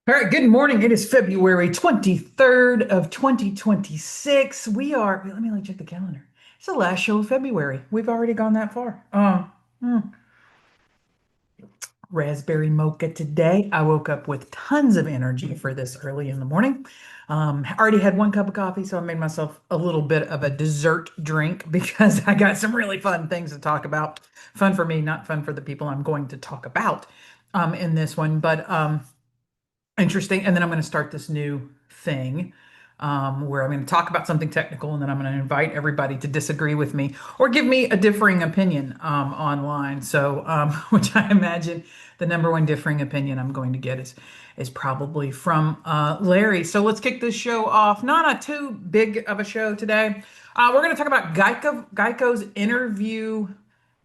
All right, good morning. It is February 23rd of 2026. Let me check the calendar. It's the last show of February. We've already gone that far. Raspberry mocha today. I woke up with tons of energy for this early in the morning. Already had one cup of coffee, so I made myself a little bit of a dessert drink because I got some really fun things to talk about. Fun for me, not fun for the people I'm going to talk about in this one. But interesting. And then I'm going to start this new thing where I'm going to talk about something technical and then I'm going to invite everybody to disagree with me or give me a differing opinion online. So, which I imagine the number one differing opinion I'm going to get is probably from Larry. So let's kick this show off. Not a too big of a show today. We're going to talk about Geico's interview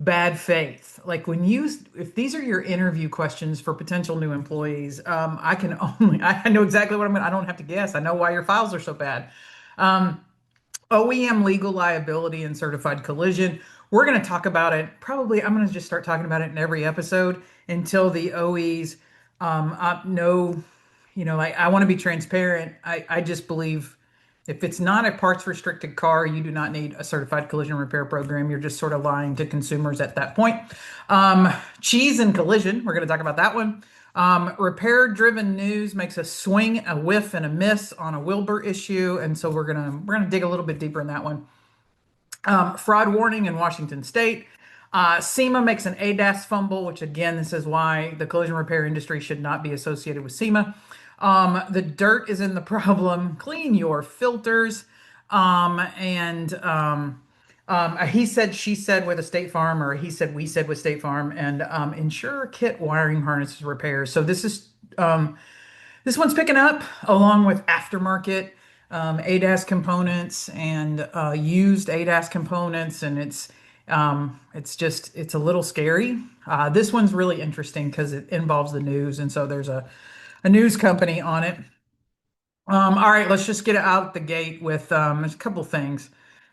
bad faith. Like if these are your interview questions for potential new employees, I know exactly what I don't have to guess. I know why your files are so bad. Um, OEM legal liability and certified collision. We're going to talk about it. Probably, I'm going to just start talking about it in every episode until the OEs know, like I want to be transparent. I just believe if it's not a parts restricted car, you do not need a certified collision repair program. You're just sort of lying to consumers at that point. Cheese and collision. We're going to talk about that one. Repair driven news makes a swing, a whiff, and a miss on a Wilber issue, and so we're gonna dig a little bit deeper in that one. Fraud warning in Washington State. SEMA makes an ADAS fumble, which again, this is why the collision repair industry should not be associated with SEMA. The dirt is in the problem. Clean your filters. And a he said, she said with a State Farm, or a he said, we said with State Farm, and insurer kit wiring harnesses repairs. So this one's picking up along with aftermarket ADAS components and used ADAS components, and it's a little scary. This one's really interesting because it involves the news, and so there's a news company on it. All right, let's just get it out the gate with there's a couple things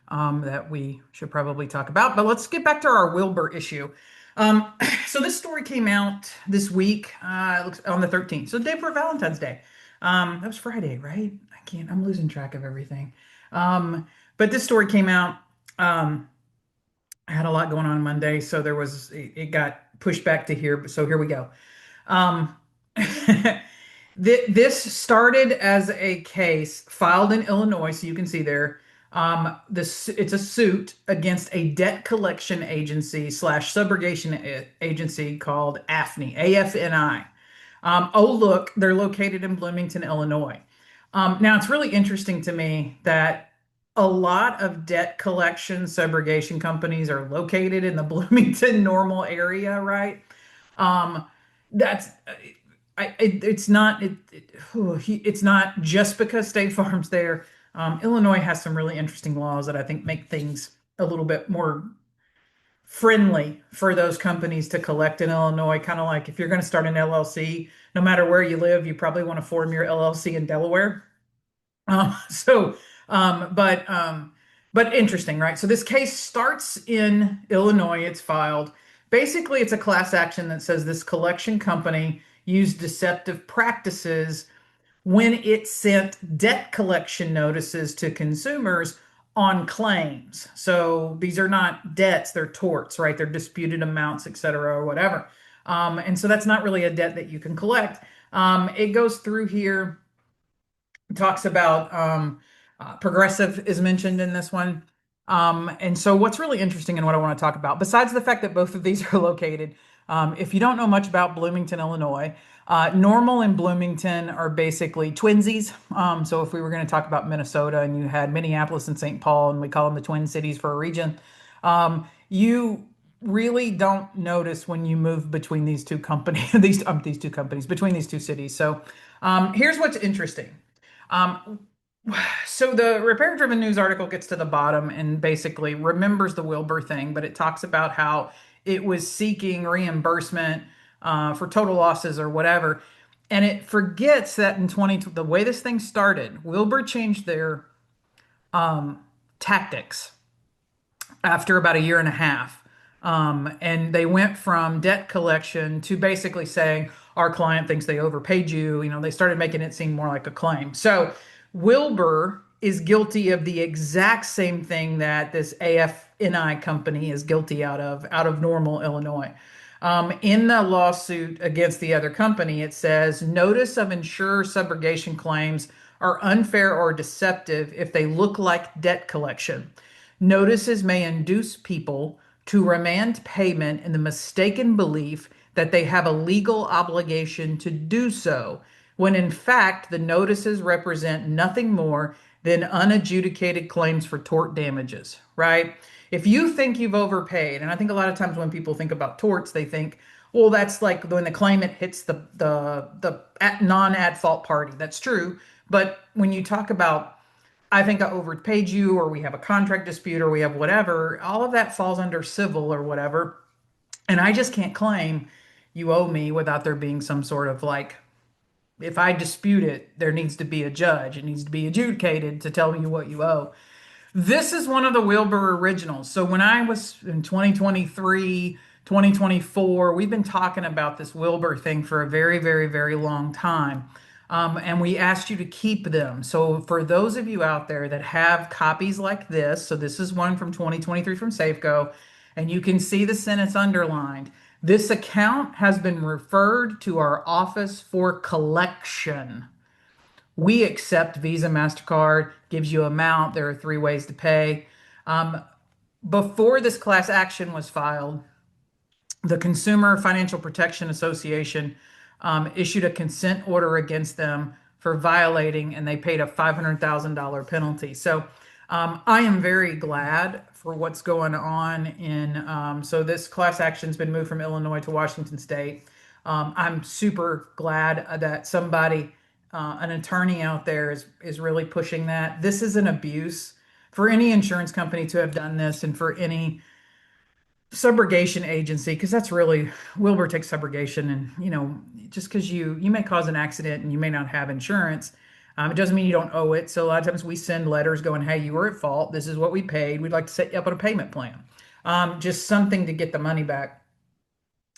that we should probably talk about, but let's get back to our Wilbur issue. Um, so this story came out this week, it looks on the 13th, so the day before Valentine's Day. That was Friday, right? I'm losing track of everything. But this story came out. Um, I had a lot going on Monday, so it got pushed back to here. So here we go. Um, this started as a case filed in Illinois, so you can see there. This it's a suit against a debt collection agency slash subrogation agency called AFNI, AFNI. Oh, look, they're located in Bloomington, Illinois. Now, it's really interesting to me that a lot of debt collection subrogation companies are located in the Bloomington Normal area, right? Um, that's it's not it's not just because State Farm's there. Illinois has some really interesting laws that I think make things a little bit more friendly for those companies to collect in Illinois. Kind of like if you're going to start an LLC, no matter where you live, you probably want to form your LLC in Delaware. So, um, but um, but interesting, right? So this case starts in Illinois. It's filed. Basically, it's a class action that says this collection company used deceptive practices when it sent debt collection notices to consumers on claims. So these are not debts, they're torts, right? They're disputed amounts, et cetera, or whatever. And so that's not really a debt that you can collect. It goes through here, talks about progressive is mentioned in this one. And so what's really interesting and what I want to talk about, besides the fact that both of these are located, if you don't know much about Bloomington, Illinois, Normal and Bloomington are basically twinsies. So if we were going to talk about Minnesota and you had Minneapolis and St. Paul, and we call them the Twin Cities for a region, you really don't notice when you move between these two companies, these two companies, between these two cities. So here's what's interesting. Um, so the repair driven news article gets to the bottom and basically remembers the Wilbur thing, but it talks about how it was seeking reimbursement for total losses or whatever. And it forgets that in 20, the way this thing started, Wilbur changed their um, tactics after about a year and a half. And they went from debt collection to basically saying, our client thinks they overpaid you. They started making it seem more like a claim. So Wilbur is guilty of the exact same thing that this AFNI company is guilty out of Normal, Illinois. In the lawsuit against the other company, it says notice of insurer subrogation claims are unfair or deceptive if they look like debt collection. Notices may induce people to remand payment in the mistaken belief that they have a legal obligation to do so, when in fact the notices represent nothing more than unadjudicated claims for tort damages, right? If you think you've overpaid, and I think a lot of times when people think about torts, they think, well, that's like when the claimant hits the non-at fault party. That's true. But when you talk about, I think I overpaid you, or we have a contract dispute, or we have whatever, all of that falls under civil or whatever. And I just can't claim you owe me without there being some sort of like, if I dispute it, there needs to be a judge. It needs to be adjudicated to tell you what you owe. This is one of the Wilbur originals. So when I was in 2023, 2024, we've been talking about this Wilbur thing for a very, very, very long time. And we asked you to keep them. So for those of you out there that have copies like this, so this is one from 2023 from Safeco, and you can see the sentence underlined. This account has been referred to our office for collection. We accept Visa, MasterCard, gives you amount. There are three ways to pay. Um, Before this class action was filed, the Consumer Financial Protection Association issued a consent order against them for violating, and they paid a $500,000 penalty. So I am very glad for what's going on so this class action's been moved from Illinois to Washington State. I'm super glad that somebody, an attorney out there is really pushing that. This is an abuse for any insurance company to have done this, and for any subrogation agency, because that's really, Wilbur takes subrogation. And just because you may cause an accident and you may not have insurance, it doesn't mean you don't owe it. So a lot of times we send letters going, hey, you were at fault, this is what we paid, we'd like to set you up on a payment plan, just something to get the money back.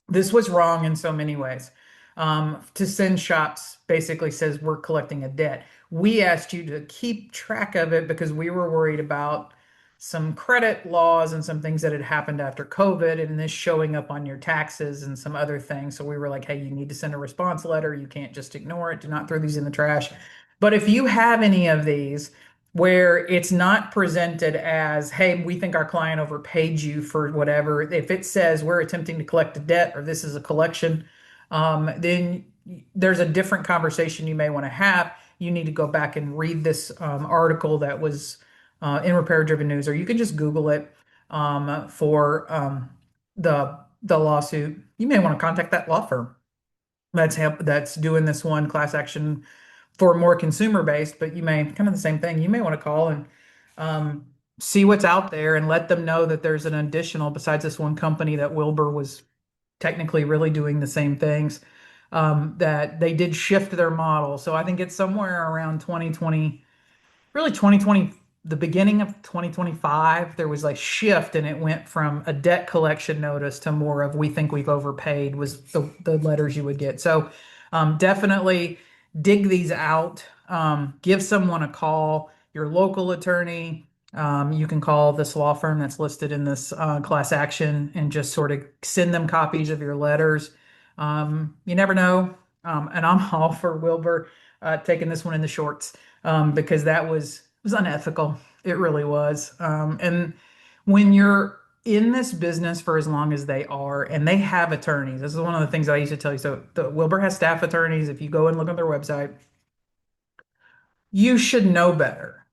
This was wrong in so many ways. To send shops basically says we're collecting a debt. We asked you to keep track of it because we were worried about some credit laws and some things that had happened after COVID, and this showing up on your taxes and some other things. So we were like, hey, you need to send a response letter. You can't just ignore it. Do not throw these in the trash. But if you have any of these where it's not presented as, hey, we think our client overpaid you for whatever, if it says we're attempting to collect a debt or this is a collection, then there's a different conversation you may want to have. You need to go back and read this article that was in Repair Driven News, or you can just Google it for the lawsuit. You may want to contact that law firm that's doing this one class action for more consumer based, but you may kind of the same thing. You may want to call and see what's out there and let them know that there's an additional, besides this one company that Wilbur was technically really doing the same things, that they did shift their model. So I think it's somewhere around 2020, really 2020, the beginning of 2025, there was like shift, and it went from a debt collection notice to more of we think we've overpaid was the letters you would get. So definitely dig these out. Give someone a call, your local attorney. You can call this law firm that's listed in this class action and just sort of send them copies of your letters. You never know. And I'm all for Wilbur taking this one in the shorts, because that was unethical. It really was. And when you're in this business for as long as they are, and they have attorneys, this is one of the things I used to tell you. So the Wilbur has staff attorneys. If you go and look on their website, you should know better.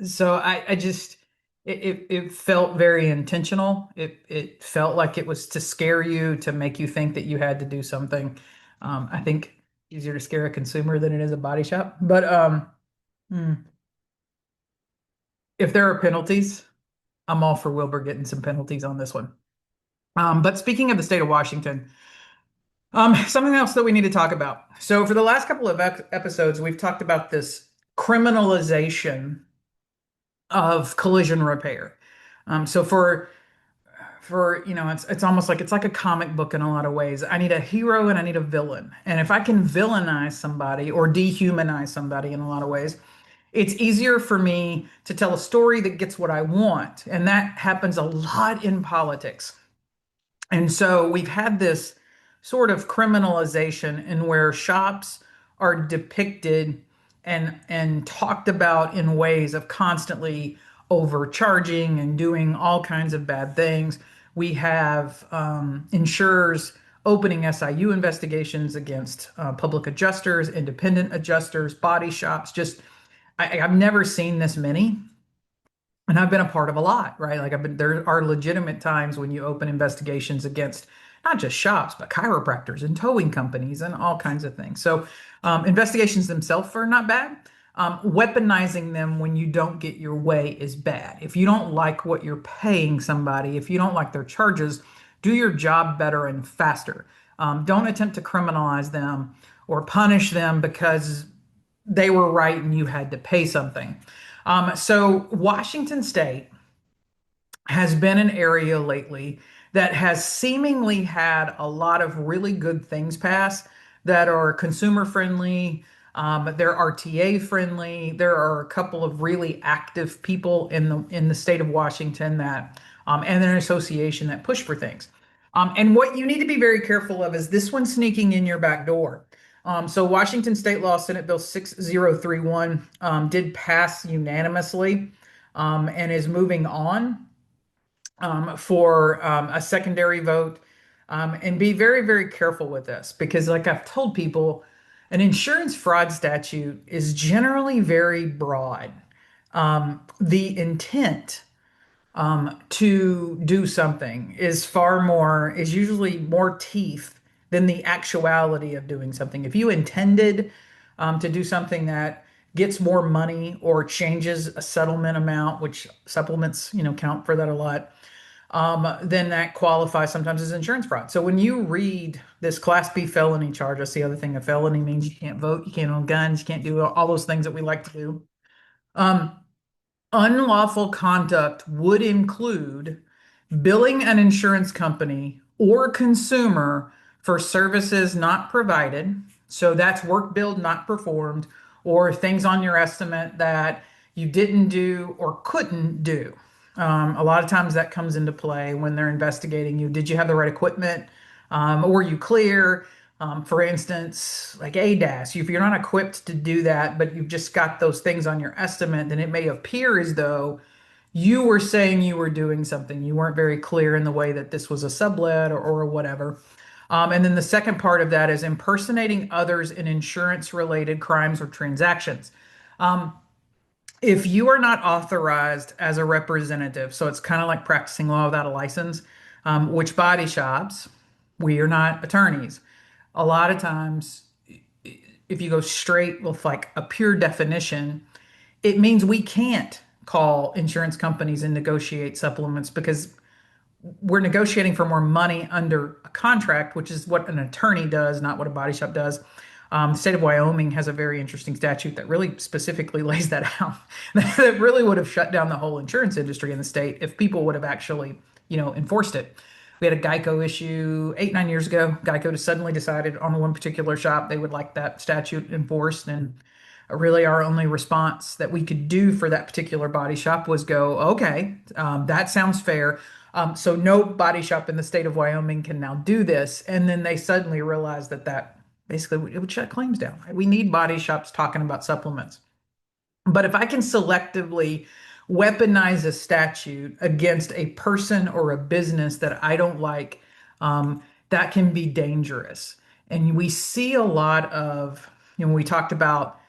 So I just, it felt very intentional. It felt like it was to scare you, to make you think that you had to do something. I think easier to scare a consumer than it is a body shop. But hmm, if there are penalties, I'm all for Wilbur getting some penalties on this one. But speaking of the state of Washington, something else that we need to talk about. So for the last couple of episodes, we've talked about this criminalization of collision repair. So for, it's almost like it's like a comic book in a lot of ways. I need a hero and I need a villain. And if I can villainize somebody or dehumanize somebody in a lot of ways, it's easier for me to tell a story that gets what I want. And that happens a lot in politics. And so we've had this sort of criminalization in where shops are depicted and talked about in ways of constantly overcharging and doing all kinds of bad things. We have insurers opening SIU investigations against public adjusters, independent adjusters, body shops. Just I've never seen this many. And I've been a part of a lot, right? Like there are legitimate times when you open investigations against not just shops, but chiropractors and towing companies and all kinds of things. So investigations themselves are not bad. Weaponizing them when you don't get your way is bad. If you don't like what you're paying somebody, if you don't like their charges, do your job better and faster. Don't attempt to criminalize them or punish them because they were right and you had to pay something. So Washington State has been an area lately that has seemingly had a lot of really good things pass that are consumer friendly. They're RTA friendly. There are a couple of really active people in the state of Washington that and an association that push for things. And what you need to be very careful of is this one sneaking in your back door. So Washington State Law Senate Bill 6031 did pass unanimously and is moving on for a secondary vote. And be very, very careful with this because, like I've told people, an insurance fraud statute is generally very broad. The intent to do something is usually more teeth than the actuality of doing something. If you intended to do something that gets more money or changes a settlement amount, which supplements, count for that a lot, then that qualifies sometimes as insurance fraud. So when you read this Class B felony charge, that's the other thing. A felony means you can't vote, you can't own guns, you can't do all those things that we like to do. Um, Unlawful conduct would include billing an insurance company or consumer for services not provided. So that's work billed, not performed, or things on your estimate that you didn't do or couldn't do. A lot of times that comes into play when they're investigating you. Did you have the right equipment? Were you clear? For instance, like ADAS, if you're not equipped to do that, but you've just got those things on your estimate, then it may appear as though you were saying you were doing something. You weren't very clear in the way that this was a sublet or whatever. And then the second part of that is impersonating others in insurance related crimes or transactions. Um, if you are not authorized as a representative, so it's kind of like practicing law without a license, which body shops, we are not attorneys. A lot of times, if you go straight with like a pure definition, it means we can't call insurance companies and negotiate supplements because we're negotiating for more money under a contract, which is what an attorney does, not what a body shop does. The state of Wyoming has a very interesting statute that really specifically lays that out. That really would have shut down the whole insurance industry in the state if people would have actually, enforced it. We had a GEICO issue 8, 9 years ago. GEICO just suddenly decided on one particular shop they would like that statute enforced, and really our only response that we could do for that particular body shop was go, okay, that sounds fair. So no body shop in the state of Wyoming can now do this. And then they suddenly realized that basically it would shut claims down. Right? We need body shops talking about supplements. But if I can selectively weaponize a statute against a person or a business that I don't like, that can be dangerous. And we see a lot of, we talked about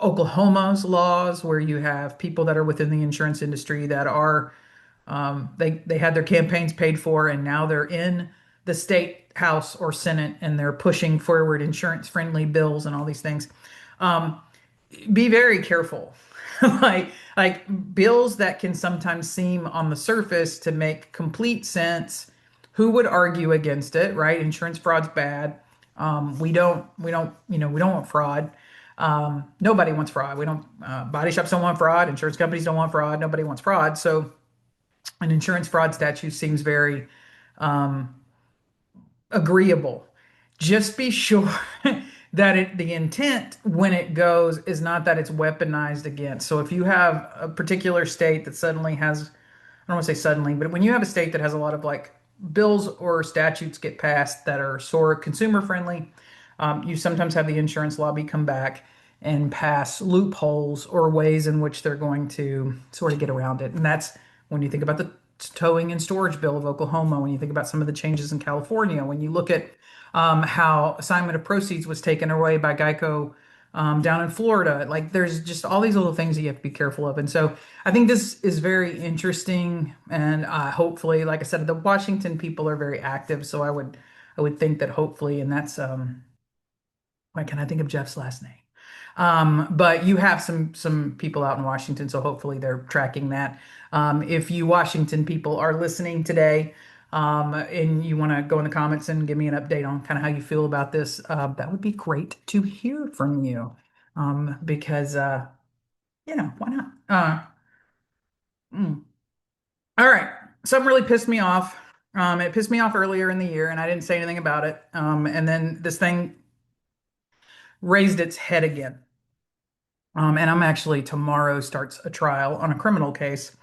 Oklahoma's laws where you have people that are within the insurance industry that are they had their campaigns paid for and now they're in the state house or senate and they're pushing forward insurance friendly bills and all these things. Be very careful. like bills that can sometimes seem on the surface to make complete sense. Who would argue against it, right? Insurance fraud's bad. We don't want fraud. Nobody wants fraud. We don't, body shops don't want fraud. Insurance companies don't want fraud. Nobody wants fraud. So an insurance fraud statute seems very um, agreeable. Just be sure that the intent when it goes is not that it's weaponized against. So if you have a particular state that suddenly has, I don't want to say suddenly, but when you have a state that has a lot of like bills or statutes get passed that are sort of consumer friendly, you sometimes have the insurance lobby come back and pass loopholes or ways in which they're going to sort of get around it. And that's when you think about the towing and storage bill of Oklahoma, when you think about some of the changes in California, when you look at how assignment of proceeds was taken away by GEICO down in Florida. Like there's just all these little things that you have to be careful of. And so I think this is very interesting. And hopefully, like I said, the Washington people are very active. So I would think that hopefully, and that's why can I think of Jeff's last name? But you have some people out in Washington, so hopefully they're tracking that. If you Washington people are listening today, and you want to go in the comments and give me an update on kind of how you feel about this, that would be great to hear from you. Because why not? Mm. All right, something really pissed me off. It pissed me off earlier in the year, and I didn't say anything about it. And then this thing raised its head again. And I'm actually tomorrow starts a trial on a criminal case,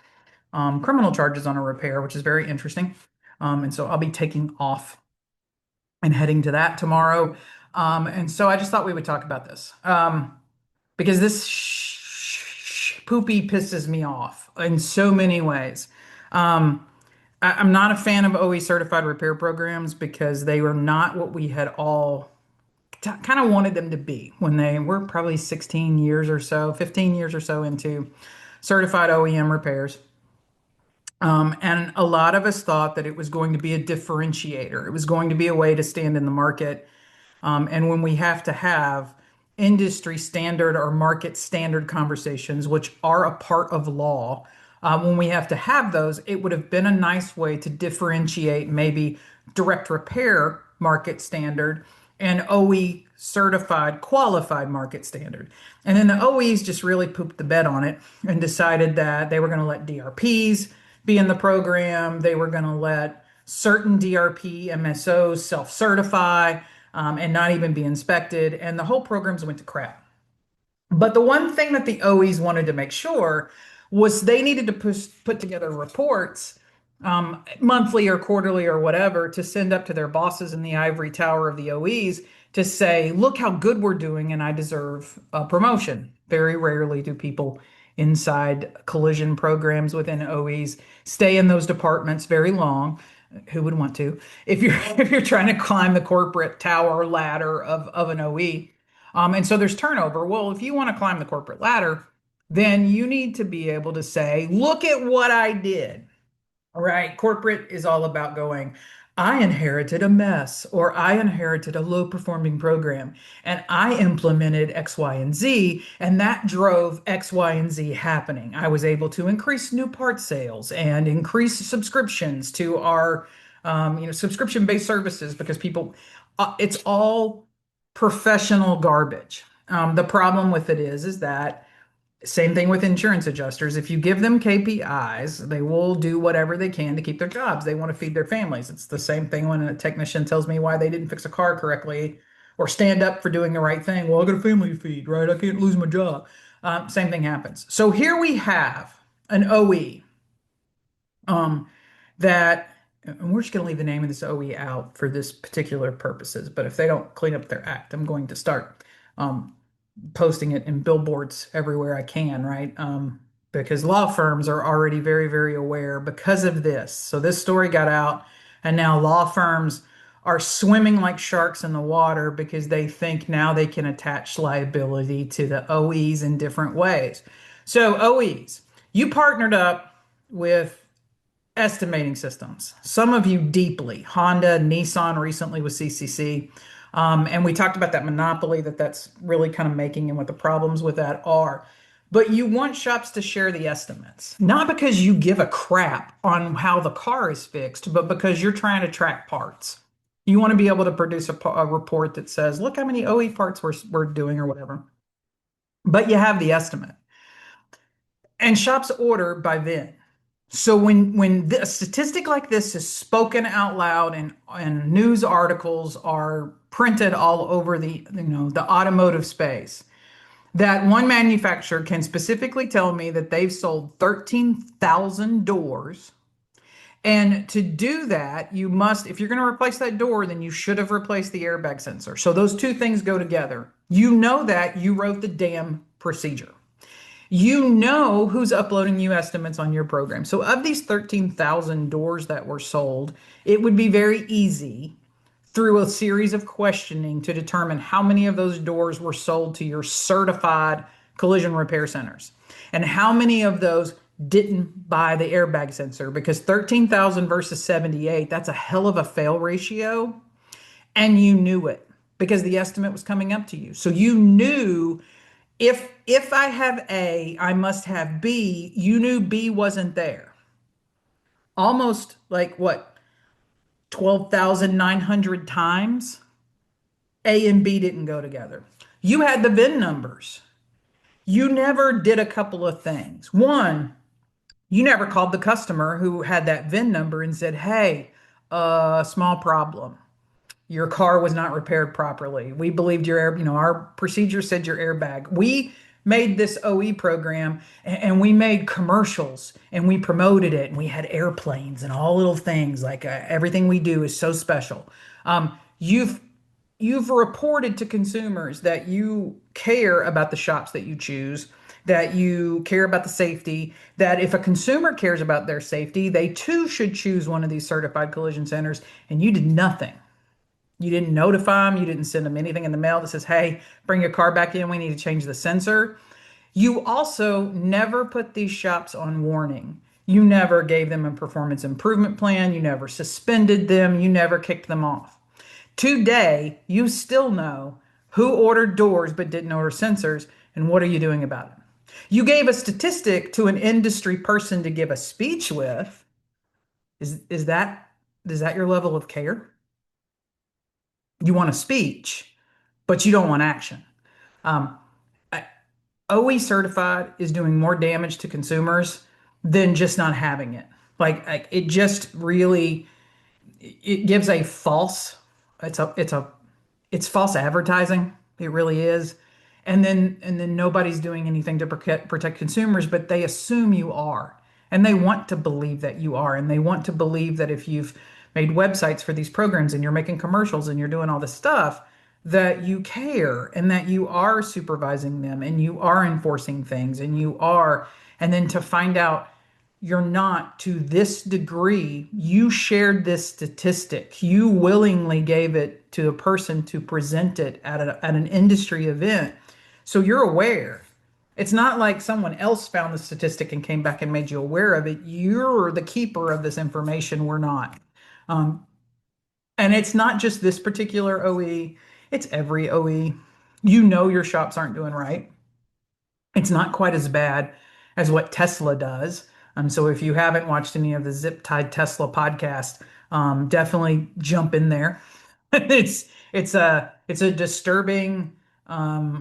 criminal charges on a repair, which is very interesting. And so I'll be taking off and heading to that tomorrow. And so I just thought we would talk about this because this poopy pisses me off in so many ways. I'm not a fan of OE certified repair programs because they were not what we had all kind of wanted them to be when they were probably 16 years or so, 15 years or so into certified OEM repairs. And a lot of us thought that it was going to be a differentiator. It was going to be a way to stand in the market. And when we have to have industry standard or market standard conversations, which are a part of law, when we have to have those, it would have been a nice way to differentiate maybe direct repair market standard and OE certified qualified market standard. And then the OEs just really pooped the bed on it and decided that they were going to let DRPs be in the program. They were going to let certain DRP MSOs self certify and not even be inspected. And the whole programs went to crap. But the one thing that the OEs wanted to make sure was they needed to put together reports monthly or quarterly or whatever to send up to their bosses in the ivory tower of the OEs to say, look how good we're doing and I deserve a promotion. Very rarely do people inside collision programs within OEs stay in those departments very long. Who would want to? If you're if you're trying to climb the corporate tower ladder of an OE. And so there's turnover. Well, if you want to climb the corporate ladder, then you need to be able to say, look at what I did. All right. Corporate is all about going, I inherited a mess or I inherited a low performing program and I implemented X, Y, and Z, and that drove X, Y, and Z happening. I was able to increase new part sales and increase subscriptions to our subscription-based services because people, it's all professional garbage. The problem with it is that same thing with insurance adjusters. If you give them KPIs, they will do whatever they can to keep their jobs. They want to feed their families. It's the same thing when a technician tells me why they didn't fix a car correctly or stand up for doing the right thing. Well, I got a family to feed, right? I can't lose my job. Same thing happens. So here we have an OE um, that, and we're just going to leave the name of this OE out for this particular purposes. But if they don't clean up their act, I'm going to start um, posting it in billboards everywhere I can, right? Because law firms are already very, very aware because of this. So this story got out, and now law firms are swimming like sharks in the water because they think now they can attach liability to the OEs in different ways. So OEs, you partnered up with estimating systems. Some of you deeply, Honda, Nissan recently with CCC. And we talked about that monopoly that's really kind of making and what the problems with that are. But you want shops to share the estimates, not because you give a crap on how the car is fixed, but because you're trying to track parts. You want to be able to produce a report that says, look how many OE parts we're doing or whatever. But you have the estimate. And shops order by VIN. So when a statistic like this is spoken out loud and news articles are printed all over the automotive space, that one manufacturer can specifically tell me that they've sold 13,000 doors. And to do that, you must, if you're going to replace that door, then you should have replaced the airbag sensor. So those two things go together. You know that you wrote the damn procedure. You know who's uploading you estimates on your program. So, of these 13,000 doors that were sold, it would be very easy through a series of questioning to determine how many of those doors were sold to your certified collision repair centers and how many of those didn't buy the airbag sensor, because 13,000 versus 78, that's a hell of a fail ratio. And you knew it because the estimate was coming up to you. So you knew if I have A, I must have B. You knew B wasn't there. Almost like what, 12,900 times A and B didn't go together. You had the VIN numbers. You never did a couple of things. One, you never called the customer who had that VIN number and said, "Hey, small problem. Your car was not repaired properly. We believed your air, our procedure said your airbag." We made this OE program and we made commercials and we promoted it and we had airplanes and all little things like everything we do is so special. You've reported to consumers that you care about the shops that you choose, that you care about the safety, that if a consumer cares about their safety, they too should choose one of these certified collision centers, and you did nothing. You didn't notify them. You didn't send them anything in the mail that says, "Hey, bring your car back in. We need to change the sensor." You also never put these shops on warning. You never gave them a performance improvement plan. You never suspended them. You never kicked them off. Today, you still know who ordered doors but didn't order sensors, and what are you doing about it? You gave a statistic to an industry person to give a speech with. Is that your level of care? You want a speech, but you don't want action. Um, OE certified is doing more damage to consumers than just not having it. Like it just really it gives a false. It's false advertising. It really is. And then nobody's doing anything to protect consumers, but they assume you are. And they want to believe that you are. And they want to believe that if you've made websites for these programs and you're making commercials and you're doing all this stuff, that you care and that you are supervising them and you are enforcing things and you are. And then to find out you're not to this degree. You shared this statistic. You willingly gave it to a person to present it at an industry event. So you're aware. It's not like someone else found the statistic and came back and made you aware of it. You're the keeper of this information. We're not. Um, and it's not just this particular OE, it's every OE. You know your shops aren't doing right. It's not quite as bad as what Tesla does. So if you haven't watched any of the Zip Tied Tesla podcast, definitely jump in there. It's a disturbing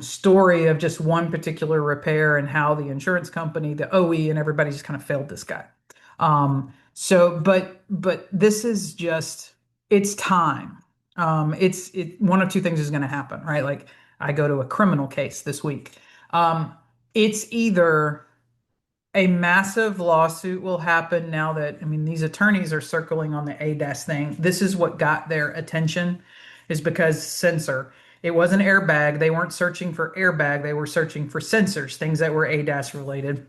story of just one particular repair and how the insurance company, the OE, and everybody just kind of failed this guy. But this is just it's time. One of two things is going to happen, right? Like I go to a criminal case this week. Um, it's either a massive lawsuit will happen now that, I mean, these attorneys are circling on the ADAS thing. This is what got their attention, is because sensor. It wasn't airbag. They weren't searching for airbag. They were searching for sensors, things that were ADAS related.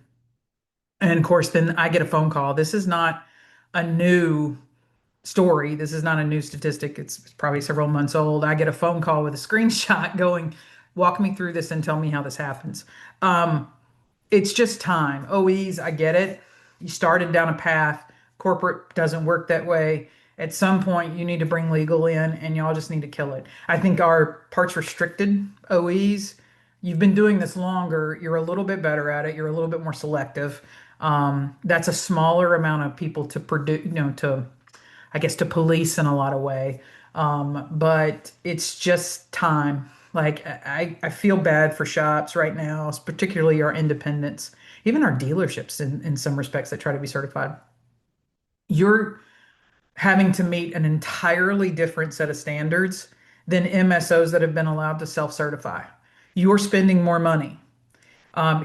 And of course, then I get a phone call. This is not a new story. This is not a new statistic. It's probably several months old. I get a phone call with a screenshot going, "Walk me through this and tell me how this happens." It's just time. OEs, I get it. You started down a path. Corporate doesn't work that way. At some point, you need to bring legal in and y'all just need to kill it. I think our parts restricted OEs, you've been doing this longer. You're a little bit better at it. You're a little bit more selective. That's a smaller amount of people to produce, I guess, to police in a lot of way. But it's just time. Like I feel bad for shops right now, particularly our independents, even our dealerships in some respects that try to be certified. you're having to meet an entirely different set of standards than MSOs that have been allowed to self-certify. You're spending more money.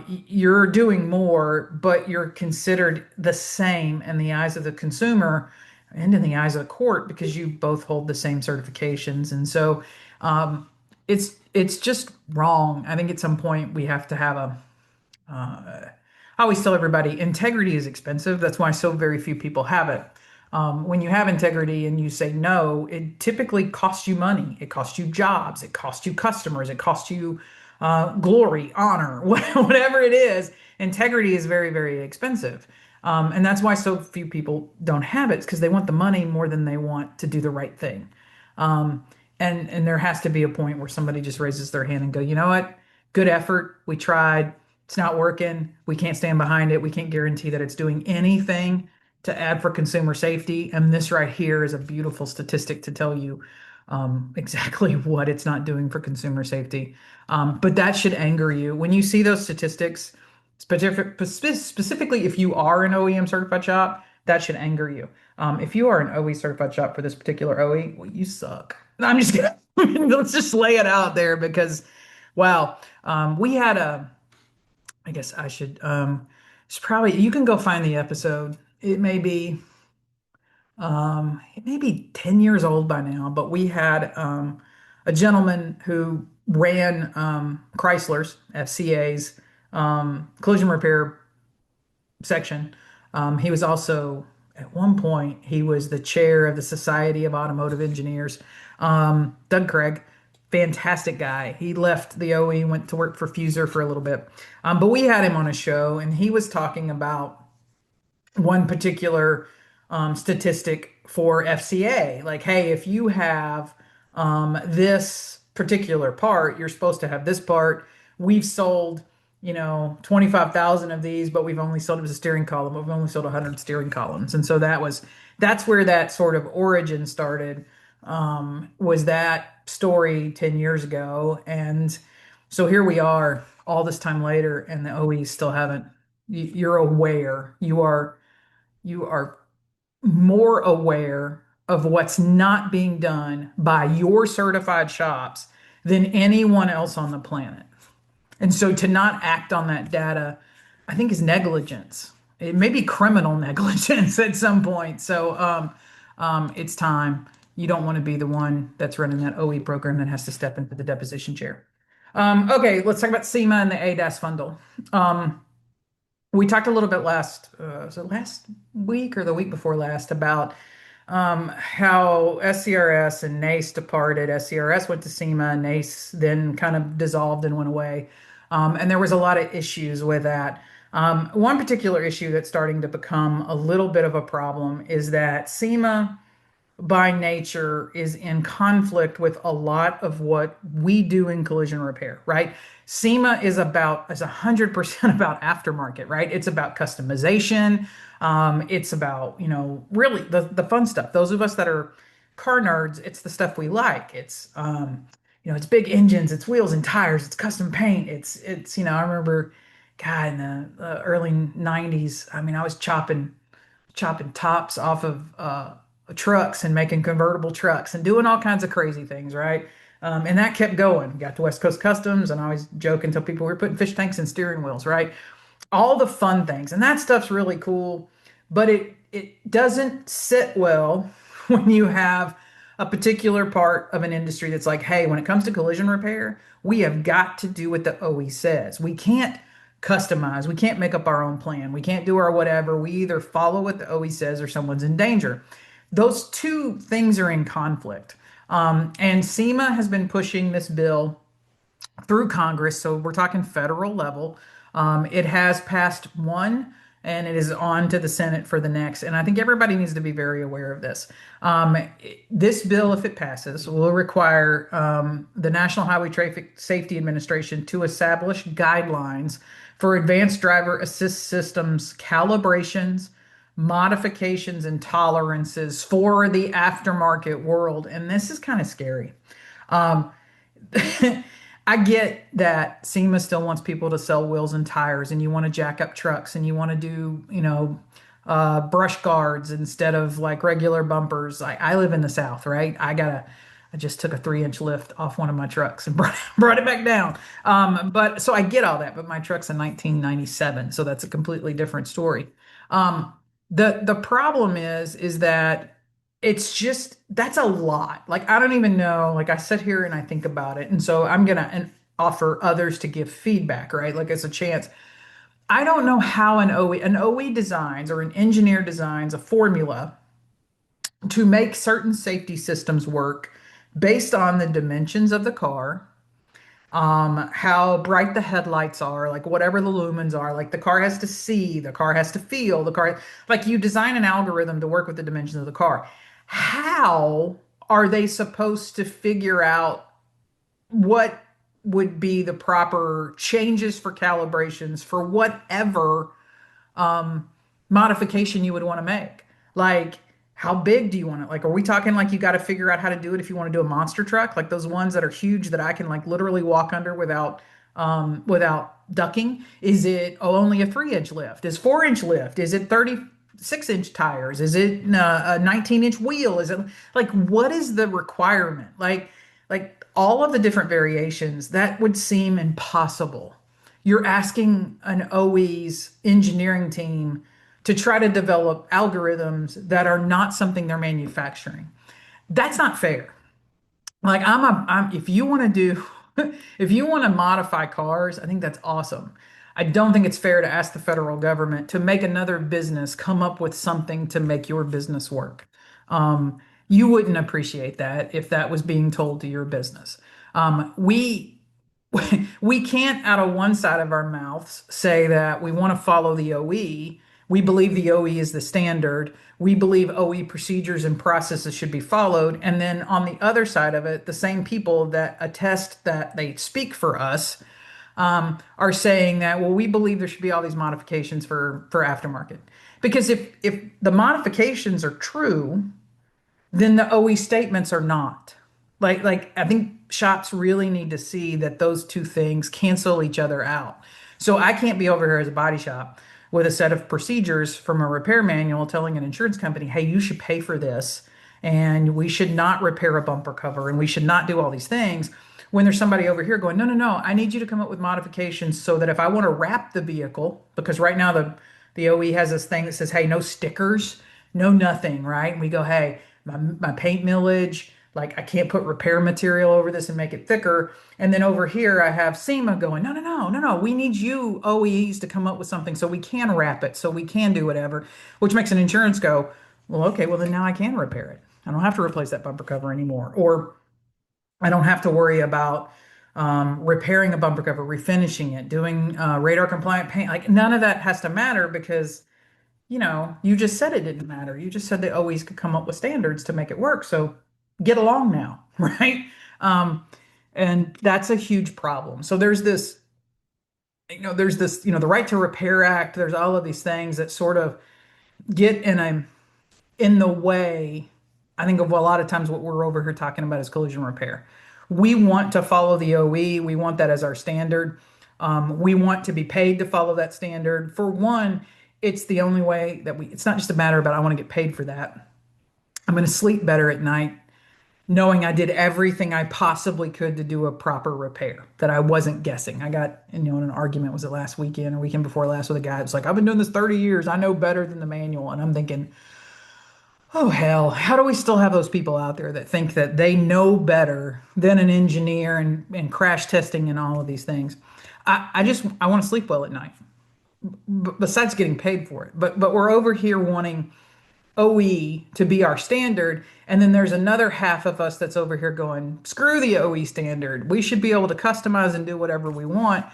You're doing more, but you're considered the same in the eyes of the consumer and in the eyes of the court because you both hold the same certifications. And so it's just wrong. I think at some point we have to have a I always tell everybody integrity is expensive. That's why so very few people have it. When you have integrity and you say no, it typically costs you money. It costs you jobs. It costs you customers. It costs you glory, honor, whatever it is. Integrity is very, very expensive. And that's why so few people don't have it. It's because they want the money more than they want to do the right thing. Um, and there has to be a point where somebody just raises their hand and go, you know what? Good effort. We tried. It's not working. We can't stand behind it. We can't guarantee that it's doing anything to add for consumer safety. And this right here is a beautiful statistic to tell you exactly what it's not doing for consumer safety. But that should anger you. When you see those statistics, specifically if you are an OEM certified shop, that should anger you. If you are an OE certified shop for this particular OE, well, you suck. No, I'm just gonna let's just lay it out there because, wow, we had a I guess I should. It's probably you can go find the episode. It may be 10 years old by now, but we had a gentleman who ran Chrysler's FCA's collision repair section. He was also, at one point, he was the chair of the Society of Automotive Engineers. Doug Craig, fantastic guy. He left the OE, went to work for Fuser for a little bit. But we had him on a show, and he was talking about one particular statistic for FCA. Like, hey, if you have this particular part, you're supposed to have this part. We've sold, 25,000 of these, but we've only sold it as a steering column. We've only sold 100 steering columns. And so that's where that sort of origin started, was that story 10 years ago. And so here we are all this time later, and the OEs still haven't, you're aware, you are more aware of what's not being done by your certified shops than anyone else on the planet. And so to not act on that data, I think is negligence. It may be criminal negligence at some point. So it's time. You don't want to be the one that's running that OE program that has to step into the deposition chair. Okay, let's talk about SEMA and the ADAS bundle. We talked a little bit last week or the week before last about how SCRS and NACE departed. SCRS went to SEMA, NACE then kind of dissolved and went away. And there was a lot of issues with that. One particular issue that's starting to become a little bit of a problem is that SEMA by nature is in conflict with a lot of what we do in collision repair, right? SEMA is 100% about aftermarket, right? It's about customization. It's about, really the fun stuff. Those of us that are car nerds, it's the stuff we like. It's big engines, it's wheels and tires, it's custom paint. I remember, God, in the early 90s, I mean, I was chopping tops off of trucks and making convertible trucks and doing all kinds of crazy things, right? And that kept going. Got to West Coast Customs, and I always joke until people were putting fish tanks in steering wheels, right? All the fun things, and that stuff's really cool, but it doesn't sit well when you have a particular part of an industry that's like, hey, when it comes to collision repair, we have got to do what the OE says. We can't customize. We can't make up our own plan. We can't do our whatever. We either follow what the OE says or someone's in danger. Those two things are in conflict. And SEMA has been pushing this bill through Congress. So we're talking federal level. It has passed one and it is on to the Senate for the next. And I think everybody needs to be very aware of this. This bill, if it passes, will require the National Highway Traffic Safety Administration to establish guidelines for advanced driver assist systems calibrations, modifications, and tolerances for the aftermarket world. And this is kind of scary. Um, I get that SEMA still wants people to sell wheels and tires, and you want to jack up trucks, and you want to do, brush guards instead of like regular bumpers. I live in the South, right? I just took a 3 inch lift off one of my trucks and brought it back down. But so I get all that, but my truck's a 1997, so that's a completely different story. Um, the problem is that it's just that's a lot. Like I don't even know. Like I sit here and I think about it, and so I'm gonna and offer others to give feedback, right? Like it's a chance. I don't know how an OE designs or an engineer designs a formula to make certain safety systems work based on the dimensions of the car, how bright the headlights are, like whatever the lumens are, like the car has to see, the car has to feel, the car, like you design an algorithm to work with the dimensions of the car. How are they supposed to figure out what would be the proper changes for calibrations for whatever modification you would want to make? Like, how big do you want it? Like, are we talking like you got to figure out how to do it if you want to do a monster truck, like those ones that are huge that I can like literally walk under without ducking? Is it only a 3 inch lift? Is 4 inch lift? Is it 36 inch tires? Is it a 19 inch wheel? Is it like what is the requirement? Like all of the different variations that would seem impossible. You're asking an OE's engineering team to try to develop algorithms that are not something they're manufacturing. That's not fair. Like if you want to do, if you want to modify cars, I think that's awesome. I don't think it's fair to ask the federal government to make another business come up with something to make your business work. You wouldn't appreciate that if that was being told to your business. We we can't out of one side of our mouths say that we want to follow the OE. We believe the OE is the standard. We believe OE procedures and processes should be followed. And then on the other side of it, the same people that attest that they speak for us are saying that, well, we believe there should be all these modifications for aftermarket. Because if the modifications are true, then the OE statements are not. Like I think shops really need to see that those two things cancel each other out. So I can't be over here as a body shop with a set of procedures from a repair manual telling an insurance company, hey, you should pay for this and we should not repair a bumper cover and we should not do all these things when there's somebody over here going, no, no, no, I need you to come up with modifications so that if I want to wrap the vehicle, because right now the OE has this thing that says, hey, no stickers, no nothing, right? And we go, hey, my paint millage, like I can't put repair material over this and make it thicker. And then over here I have SEMA going, no, no, no, no, no. We need you OEs to come up with something so we can wrap it, so we can do whatever, which makes an insurance go, well, okay, well then now I can repair it. I don't have to replace that bumper cover anymore. Or I don't have to worry about repairing a bumper cover, refinishing it, doing radar compliant paint. Like none of that has to matter because you just said it didn't matter. You just said they always could come up with standards to make it work. So get along now, right? Um, and that's a huge problem. So there's this, the Right to Repair Act. There's all of these things that sort of get in the way. I think of a lot of times what we're over here talking about is collision repair. We want to follow the OE. We want that as our standard. We want to be paid to follow that standard. For one, it's the only way that it's not just a matter about I want to get paid for that. I'm going to sleep better at night knowing I did everything I possibly could to do a proper repair that I wasn't guessing. I got, in an argument, was it last weekend or weekend before last with a guy. It's like, I've been doing this 30 years. I know better than the manual. And I'm thinking, oh, hell, how do we still have those people out there that think that they know better than an engineer and crash testing and all of these things? I want to sleep well at night, besides getting paid for it. But we're over here wanting OE to be our standard. And then there's another half of us that's over here going, screw the OE standard. We should be able to customize and do whatever we want.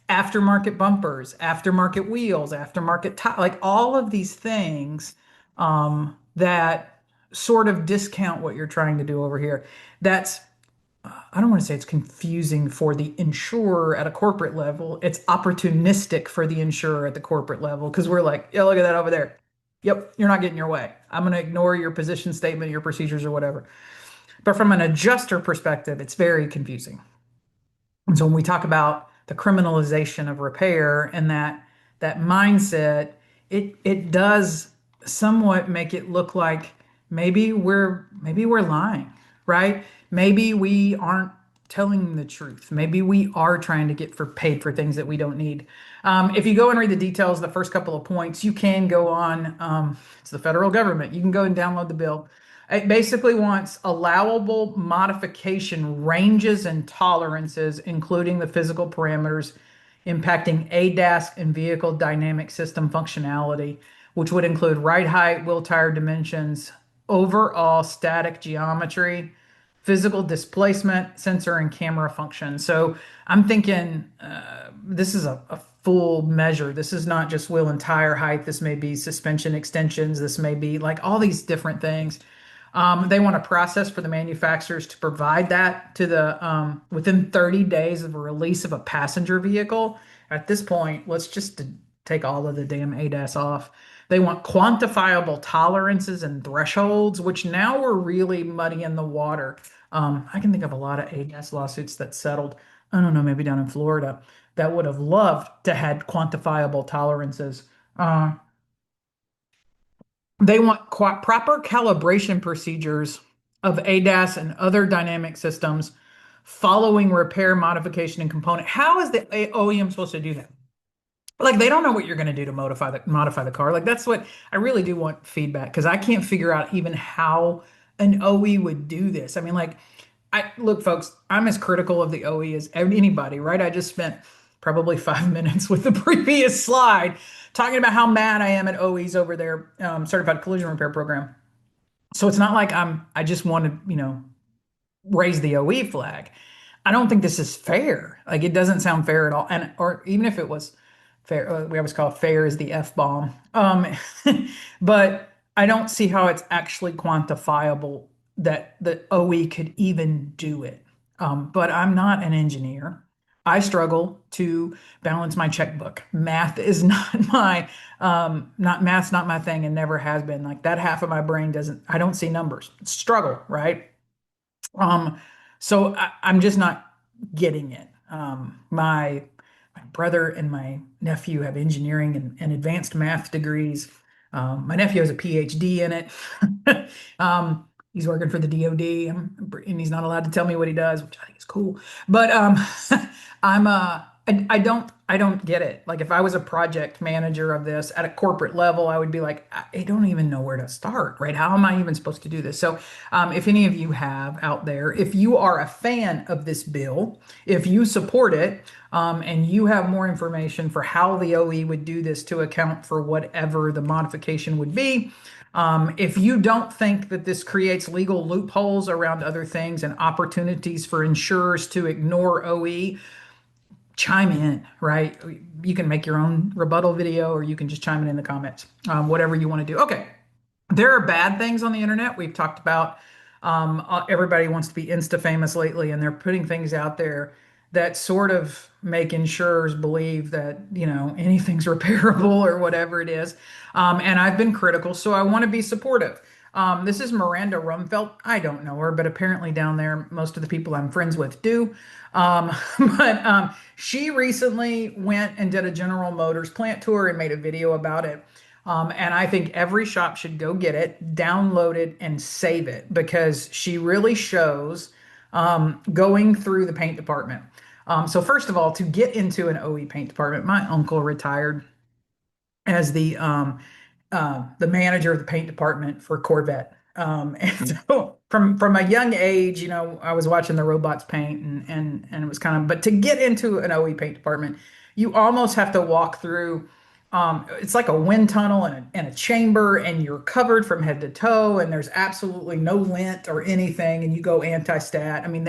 Aftermarket bumpers, aftermarket wheels, aftermarket like all of these things that sort of discount what you're trying to do over here. That's I don't want to say it's confusing for the insurer at a corporate level. It's opportunistic for the insurer at the corporate level because we're like, yeah, look at that over there. Yep, you're not getting your way. I'm going to ignore your position statement, your procedures, or whatever. But from an adjuster perspective, it's very confusing. And so when we talk about the criminalization of repair and that mindset, it does somewhat make it look like maybe we're lying, right? Maybe we aren't telling the truth. Maybe we are trying to get for paid for things that we don't need. If you go and read the details, the first couple of points, you can go on. It's the federal government. You can go and download the bill. It basically wants allowable modification ranges and tolerances, including the physical parameters impacting ADAS and vehicle dynamic system functionality, which would include ride height, wheel tire dimensions, overall static geometry, physical displacement, sensor and camera function. So I'm thinking this is a full measure. This is not just wheel and tire height. This may be suspension extensions. This may be like all these different things. They want a process for the manufacturers to provide that to the within 30 days of a release of a passenger vehicle. At this point, let's just take all of the damn ADAS off. They want quantifiable tolerances and thresholds, which now we're really muddying the water. I can think of a lot of ADAS lawsuits that settled, I don't know, maybe down in Florida, that would have loved to had quantifiable tolerances. Uh, they want proper calibration procedures of ADAS and other dynamic systems following repair, modification, and component. How is the OEM supposed to do that? Like they don't know what you're going to do to modify the car. Like that's what I really do want feedback because I can't figure out even how an OE would do this. I mean, like I look, folks, I'm as critical of the OE as anybody, right? I just spent probably 5 minutes with the previous slide talking about how mad I am at OEs over their certified collision repair program. So it's not like I just want to, raise the OE flag. I don't think this is fair. Like it doesn't sound fair at all. And or even if it was fair, we always call fair is the F bomb. But I don't see how it's actually quantifiable that the OE could even do it. But I'm not an engineer. I struggle to balance my checkbook. Math is not my not math's not my thing and never has been. Like that half of my brain doesn't, I don't see numbers. Struggle, right? Um, so I'm just not getting it. My brother and my nephew have engineering and advanced math degrees. My nephew has a PhD in it. He's working for the DoD, and he's not allowed to tell me what he does, which I think is cool. But I don't get it. Like if I was a project manager of this at a corporate level, I would be like, I don't even know where to start, right? How am I even supposed to do this? So, if any of you have out there, if you are a fan of this bill, if you support it, and you have more information for how the OE would do this to account for whatever the modification would be, if you don't think that this creates legal loopholes around other things and opportunities for insurers to ignore OE, chime in, right? You can make your own rebuttal video or you can just chime in the comments, whatever you want to do. Okay. There are bad things on the internet. We've talked about everybody wants to be Insta famous lately, and they're putting things out there that sort of make insurers believe that, anything's repairable or whatever it is. And I've been critical, so I want to be supportive. This is Miranda Rumfeld. I don't know her, but apparently down there, most of the people I'm friends with do. Um, but she recently went and did a General Motors plant tour and made a video about it. And I think every shop should go get it, download it, and save it because she really shows going through the paint department. So first of all, to get into an OE paint department, my uncle retired as the manager of the paint department for Corvette. And so from a young age, I was watching the robots paint and it was kind of, but to get into an OE paint department, you almost have to walk through it's like a wind tunnel and a chamber, and you're covered from head to toe, and there's absolutely no lint or anything, and you go anti-stat. I mean,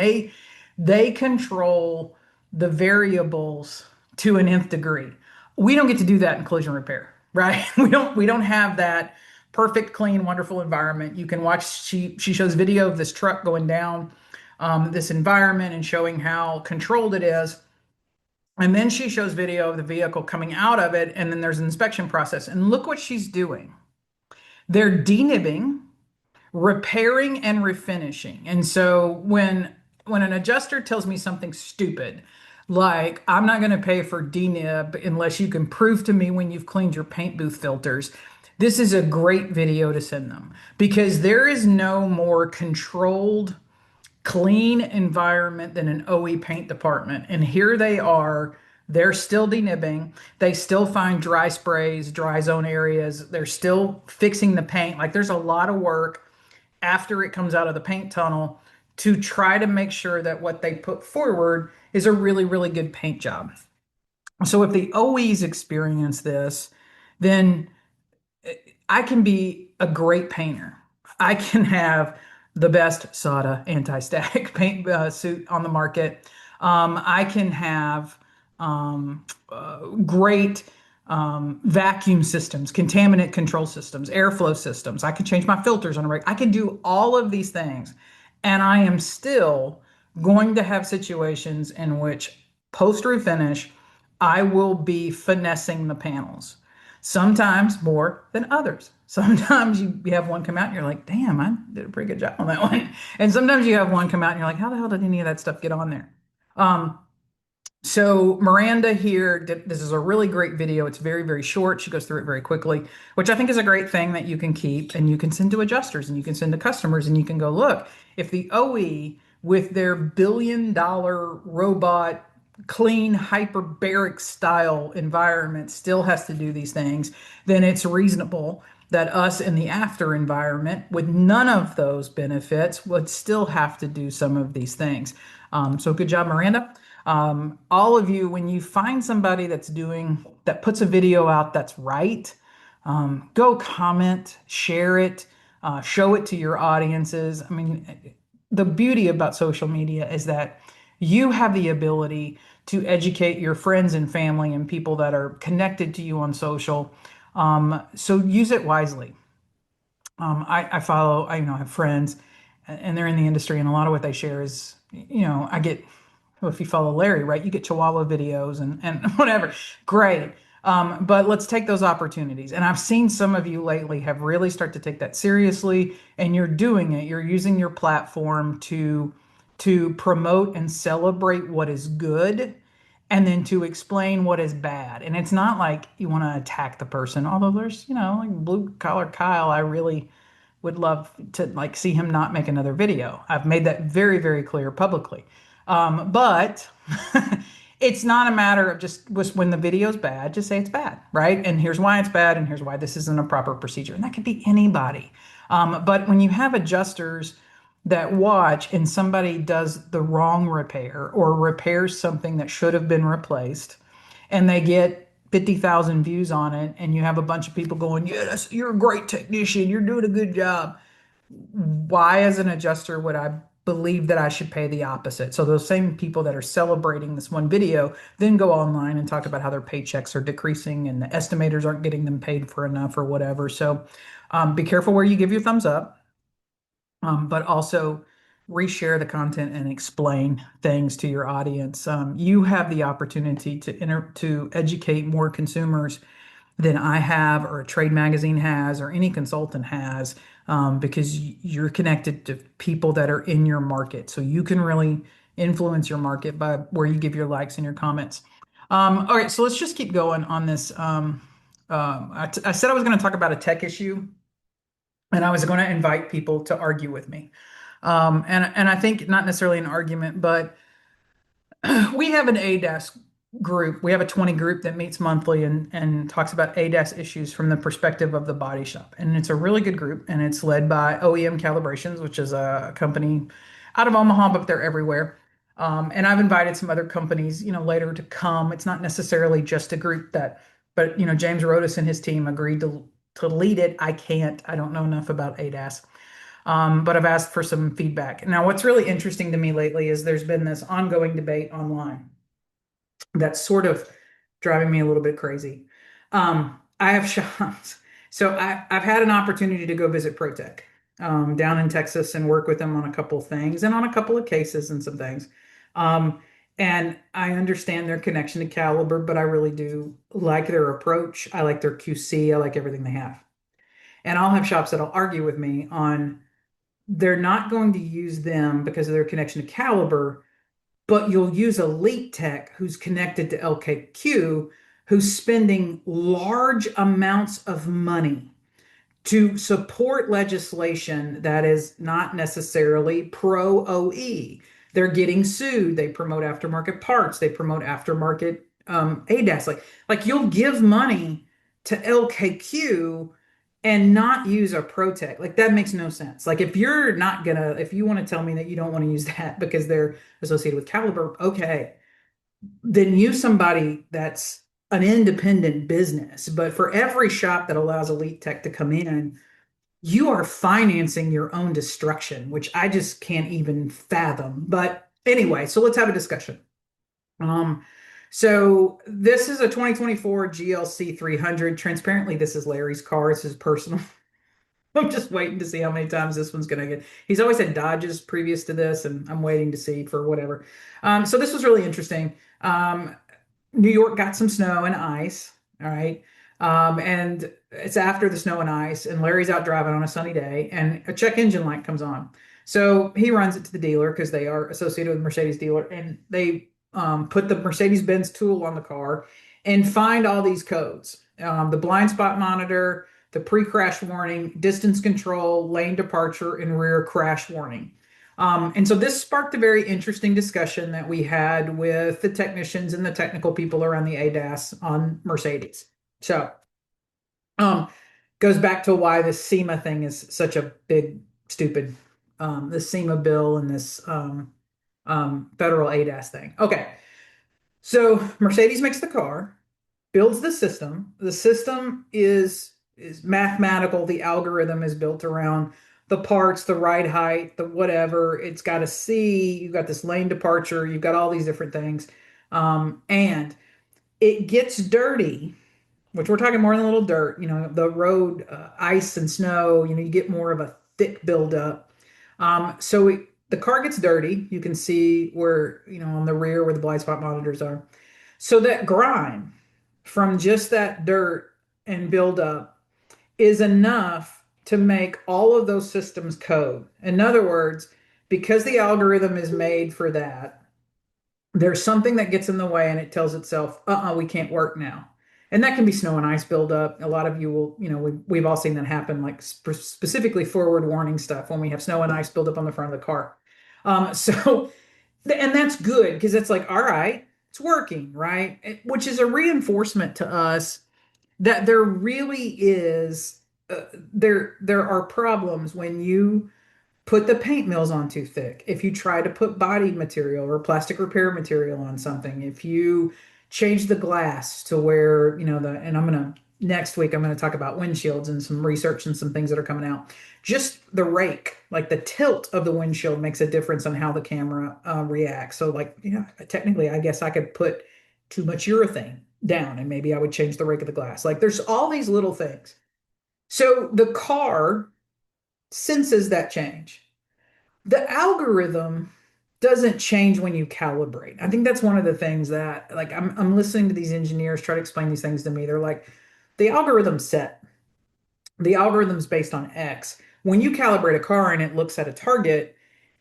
they control the variables to an nth degree. We don't get to do that in collision repair, right? We don't have that perfect, clean, wonderful environment. You can watch. She shows video of this truck going down this environment and showing how controlled it is. And then she shows video of the vehicle coming out of it, and then there's an inspection process. And look what she's doing. They're denibbing, repairing, and refinishing. And so when an adjuster tells me something stupid, like I'm not going to pay for denib unless you can prove to me when you've cleaned your paint booth filters, This is a great video to send them because there is no more controlled, clean environment than an OE paint department. And here they are. They're still denibbing. They still find dry sprays, dry zone areas. They're still fixing the paint. Like there's a lot of work after it comes out of the paint tunnel to try to make sure that what they put forward is a really, really good paint job. So if the OEs experience this, then I can be a great painter. I can have the best Sada anti-static paint suit on the market. I can have great vacuum systems, contaminant control systems, airflow systems. I can change my filters on a I can do all of these things, and I am still going to have situations in which post refinish, I will be finessing the panels. Sometimes more than others. Sometimes you have one come out and you're like, damn, I did a pretty good job on that one. And sometimes you have one come out and you're like, how the hell did any of that stuff get on there? Um, so Miranda here, this is a really great video. It's very, very short. She goes through it very quickly, which I think is a great thing that you can keep and you can send to adjusters and you can send to customers and you can go, look, if the OE with their $1 billion robot, clean, hyperbaric style environment still has to do these things, then it's reasonable that us in the after environment with none of those benefits would still have to do some of these things. So good job, Miranda. All of you, when you find somebody that puts a video out that's right, go comment, share it, show it to your audiences. I mean, the beauty about social media is that you have the ability to educate your friends and family and people that are connected to you on social. So use it wisely. I follow, I have friends and they're in the industry, and a lot of what they share is, I get, well, if you follow Larry, right, you get Chihuahua videos and whatever. Great. But let's take those opportunities. And I've seen some of you lately have really start to take that seriously, and you're doing it. You're using your platform to promote and celebrate what is good and then to explain what is bad. And it's not like you want to attack the person, although there's, like blue collar Kyle, I really would love to like see him not make another video. I've made that very, very clear publicly. But it's not a matter of just when the video's bad, just say it's bad, right? And here's why it's bad, and here's why this isn't a proper procedure. And that could be anybody. But when you have adjusters that watch and somebody does the wrong repair or repairs something that should have been replaced, and they get 50,000 views on it, and you have a bunch of people going, yeah, you're a great technician, you're doing a good job. Why, as an adjuster, would I believe that I should pay the opposite? So those same people that are celebrating this one video then go online and talk about how their paychecks are decreasing and the estimators aren't getting them paid for enough or whatever. So be careful where you give your thumbs up, but also reshare the content and explain things to your audience. You have the opportunity to educate more consumers than I have, or a trade magazine has, or any consultant has, because you're connected to people that are in your market. So you can really influence your market by where you give your likes and your comments. All right, so let's just keep going on this. I said I was going to talk about a tech issue, and I was going to invite people to argue with me. And I think not necessarily an argument, but we have an ADAS group. We have a 20 group that meets monthly and talks about ADAS issues from the perspective of the body shop. And it's a really good group, and it's led by OEM Calibrations, which is a company out of Omaha, but they're everywhere. And I've invited some other companies, later to come. It's not necessarily just a group but James Rodas and his team agreed to lead it. I don't know enough about ADAS. But I've asked for some feedback. Now, what's really interesting to me lately is there's been this ongoing debate online that's sort of driving me a little bit crazy. I have shops. So I've had an opportunity to go visit ProTech down in Texas and work with them on a couple of things and on a couple of cases and some things. And I understand their connection to Caliber, but I really do like their approach. I like their QC. I like everything they have. And I'll have shops that'll argue with me on they're not going to use them because of their connection to Caliber, but you'll use a leak tech who's connected to LKQ, who's spending large amounts of money to support legislation that is not necessarily pro OE. They're getting sued. They promote aftermarket parts. They promote aftermarket ADAS. Like you'll give money to LKQ and not use a ProTech. Like that makes no sense. Like if you're not gonna, if you want to tell me that you don't want to use that because they're associated with Caliber, okay, then use somebody that's an independent business. But for every shop that allows Elite Tech to come in, you are financing your own destruction, which I just can't even fathom. But anyway, so let's have a discussion. Um, so this is a 2024 GLC 300. Transparently, this is Larry's car. This is personal. I'm just waiting to see how many times this one's going to get. He's always had Dodges previous to this, and I'm waiting to see for whatever. So this was really interesting. New York got some snow and ice. All right. And it's after the snow and ice, and Larry's out driving on a sunny day, and a check engine light comes on. So he runs it to the dealer because they are associated with Mercedes dealer, and they put the Mercedes-Benz tool on the car and find all these codes. The blind spot monitor, the pre-crash warning, distance control, lane departure, and rear crash warning. And so this sparked a very interesting discussion that we had with the technicians and the technical people around the ADAS on Mercedes. So, um, goes back to why this SEMA thing is such a big, stupid, the SEMA bill and this federal ADAS thing. Okay, so Mercedes makes the car, builds the system. The system is mathematical. The algorithm is built around the parts, the ride height, the whatever. It's got a C. You've got this lane departure. You've got all these different things, and it gets dirty, which we're talking more than a little dirt. You know, the road, ice and snow. You know, you get more of a thick buildup. The car gets dirty. You can see where, you know, on the rear where the blind spot monitors are. So that grime from just that dirt and buildup is enough to make all of those systems code. In other words, because the algorithm is made for that, there's something that gets in the way and it tells itself, we can't work now. And that can be snow and ice buildup. A lot of you will, you know, we've all seen that happen, like specifically forward warning stuff when we have snow and ice buildup on the front of the car. So, and that's good because it's like, all right, it's working, right? Which is a reinforcement to us that there really is, there are problems when you put the paint mills on too thick, if you try to put body material or plastic repair material on something, if you change the glass to where, you know, and next week, I'm going to talk about windshields and some research and some things that are coming out. Just the rake, like the tilt of the windshield makes a difference on how the camera reacts. So like, you know, technically, I guess I could put too much urethane down and maybe I would change the rake of the glass. Like there's all these little things. So the car senses that change. The algorithm doesn't change when you calibrate. I think that's one of the things that, like, I'm listening to these engineers try to explain these things to me. They're like, the algorithm's set. The algorithm's based on X. When you calibrate a car and it looks at a target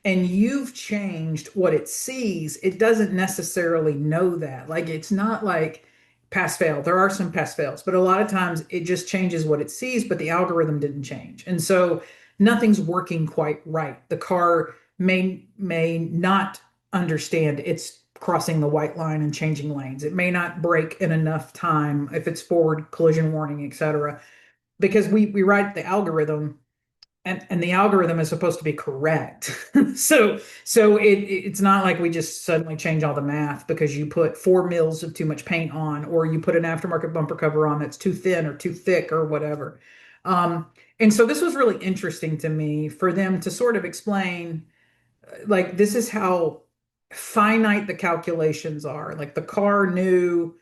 and you've changed what it sees, it doesn't necessarily know that. Like, it's not like pass fail. There are some pass fails, but a lot of times it just changes what it sees, but the algorithm didn't change. And so nothing's working quite right. The car may not understand it's crossing the white line and changing lanes. It may not brake in enough time if it's forward collision warning, etc. Because we write the algorithm and the algorithm is supposed to be correct. It's not like we just suddenly change all the math because you put 4 mils of too much paint on, or you put an aftermarket bumper cover on that's too thin or too thick or whatever. And so this was really interesting to me for them to sort of explain, like, this is how finite the calculations are. Like the car knew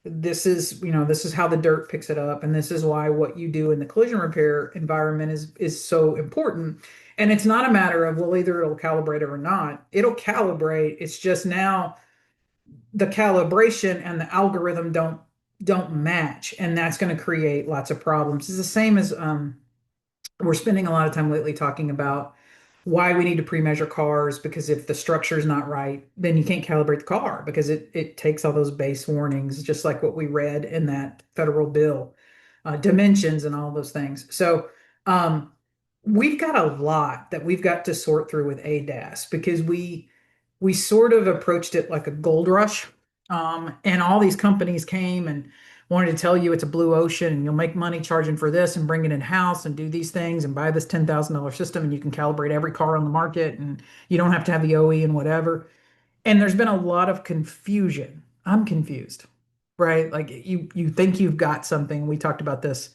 this is, you know, this is how the dirt picks it up, and this is why what you do in the collision repair environment is so important. And it's not a matter of, well, either it'll calibrate or not. It'll calibrate. It's just now the calibration and the algorithm don't match, and that's going to create lots of problems. It's the same as we're spending a lot of time lately talking about why we need to pre-measure cars, because if the structure is not right, then you can't calibrate the car because it takes all those base warnings, just like what we read in that federal bill, dimensions and all those things. So Um, we've got a lot that we've got to sort through with ADAS because we sort of approached it like a gold rush. And all these companies came and wanted to tell you it's a blue ocean and you'll make money charging for this and bring it in house and do these things and buy this $10,000 system and you can calibrate every car on the market and you don't have to have the OE and whatever. And there's been a lot of confusion. I'm confused, right? Like you think you've got something. We talked about this